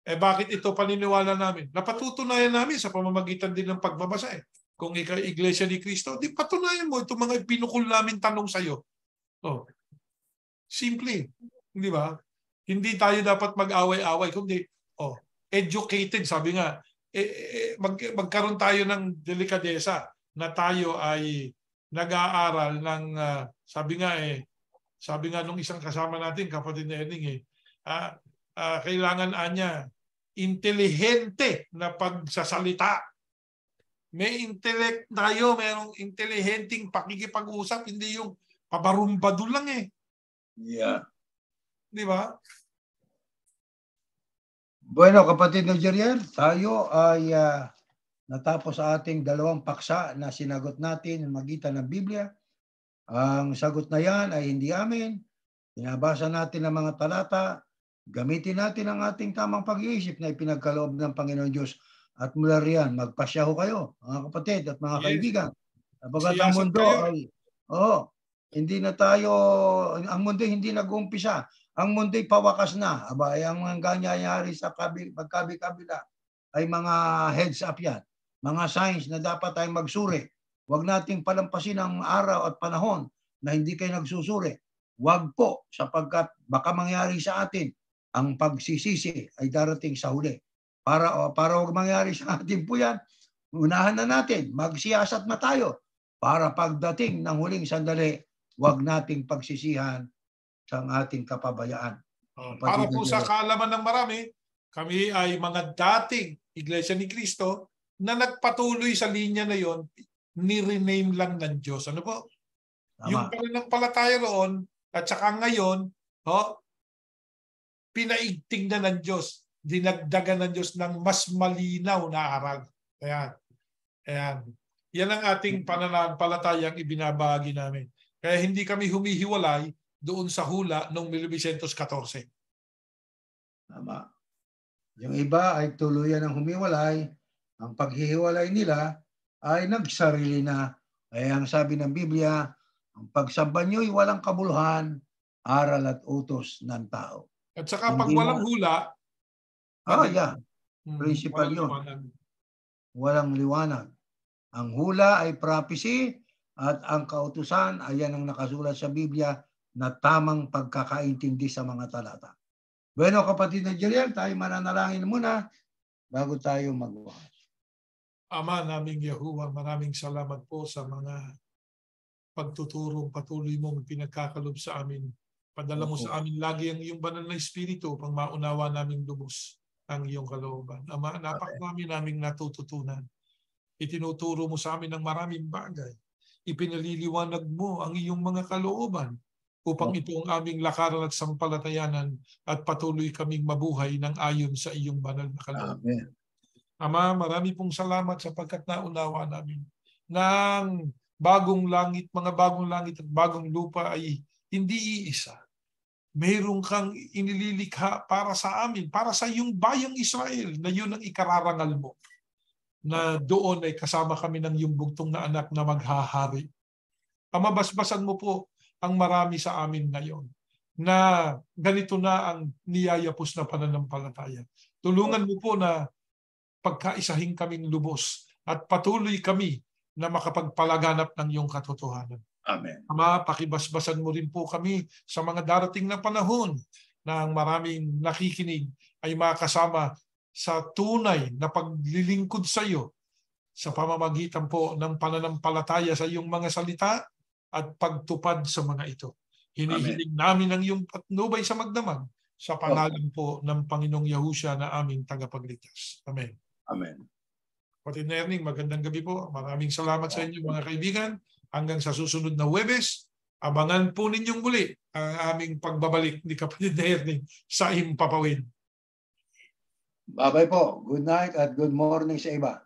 Bakit ito paniniwala namin? Napatutunayan namin sa pamamagitan din ng pagbabasa. Kung ikaw Iglesia ni Cristo, di patunayan mo itong mga pinukul namin tanong sa iyo. Simple. Di ba? Hindi tayo dapat mag-away-away, kundi educated, sabi nga, magkaroon tayo ng delikadesa na tayo ay nag-aaral ng, sabi nga nung isang kasama natin, kapatid na Erning, kailangan anya intelihente na pagsasalita. May intellect tayo, mayroong intelihenteng pakikipag-usap, hindi yung pabarumbado lang Yeah. Di ba? Bueno, kapatid na Jeriel, tayo ay natapos sa ating 2 paksa na sinagot natin ng magitan ng Biblia. Ang sagot na yan ay hindi amin. Binabasa natin ang mga talata. Gamitin natin ang ating tamang pag-iisip na ipinagkaloob ng Panginoon Diyos. At mula riyan, magpasyaho kayo, mga kapatid at mga kaibigan. Sapagkat ang mundo ay, hindi na tayo, ang mundo hindi nag-uumpisa. Ang mundo'y pawakas na. Ay ang nangyayari sa magkabi-kabila ay mga heads up yan. Mga signs na dapat tayong magsuri. Huwag nating palampasin ang araw at panahon na hindi kayo nagsusuri. Huwag po, sapagkat baka mangyari sa atin ang pagsisisi ay darating sa huli. Para huwag mangyari sa atin po yan, unahan na natin, magsiyasat na tayo para pagdating ng huling sandali, huwag nating pagsisihan sa ating kapabayaan. Para po sa kaalaman ng marami, kami ay mga dating Iglesia ni Cristo na nagpatuloy sa linya na yon, ni-rename lang ng Diyos. Ano po? Tama. Yung pananampalataya roon at saka ngayon, pinaigting na ng Diyos, dinagdagan ng Diyos ng mas malinaw na aral. Ayan. Yan ang ating pananampalatayang ibinabahagi namin. Kaya hindi kami humihiwalay doon sa hula noong 1914. Tama. Yung iba ay tuluyan ng humiwalay. Ang paghihiwalay nila ay nagsarili na. Kaya ang sabi ng Biblia, ang pagsamba nyo'y walang kabuluhan, aral at utos ng tao. At saka pag walang hula, principal yun. Walang liwanag. Ang hula ay prophecy at ang kautusan ay yan ang nakasulat sa Biblia na tamang pagkakaintindi sa mga talata. Bueno, kapatid na Jeriel, tayo mananalangin muna bago tayo magwakas. Ama naming Yahuwah, maraming salamat po sa mga pagtuturong patuloy mong pinagkakalob sa amin. Padala mo sa amin lagi ang iyong banal na espiritu upang maunawa naming lubos ang iyong kalooban. Ama, napakarami naming natututunan. Itinuturo mo sa amin ng maraming bagay. Ipinaliliwanag mo ang iyong mga kalooban upang ito ang aming lakaran at sampalatayanan at patuloy kaming mabuhay ng ayon sa iyong banal na kalooban. Ama, marami pong salamat sapagkat naunawa namin ng mga bagong langit at bagong lupa ay hindi iisa. Mayroon kang inililikha para sa amin, para sa iyong bayang Israel na yun ang ikararangal mo. Na doon ay kasama kami ng iyong bugtong na anak na maghahari. Ama, basbasan mo po ang marami sa amin ngayon na ganito na ang niyayapos na pananampalataya. Tulungan mo po na pagkaisahin kaming lubos at patuloy kami na makapagpalaganap ng iyong katotohanan. Amen. Ama, pakibasbasan mo rin po kami sa mga darating na panahon na ang maraming nakikinig ay makasama sa tunay na paglilingkod sa iyo sa pamamagitan po ng pananampalataya sa iyong mga salita at pagtupad sa mga ito. Hinihiling namin ang iyong patnubay sa magdamag sa pangalan po ng Panginoong Yahushua na aming tagapagligtas. Amen. Amen. Kapatid na Erning, magandang gabi po. Maraming salamat sa inyo mga kaibigan. Hanggang sa susunod na Huwebes, abangan po ninyong muli ang aming pagbabalik ni Kapatid na Erning sa Impapawid. Bye-bye po. Good night at good morning sa iba.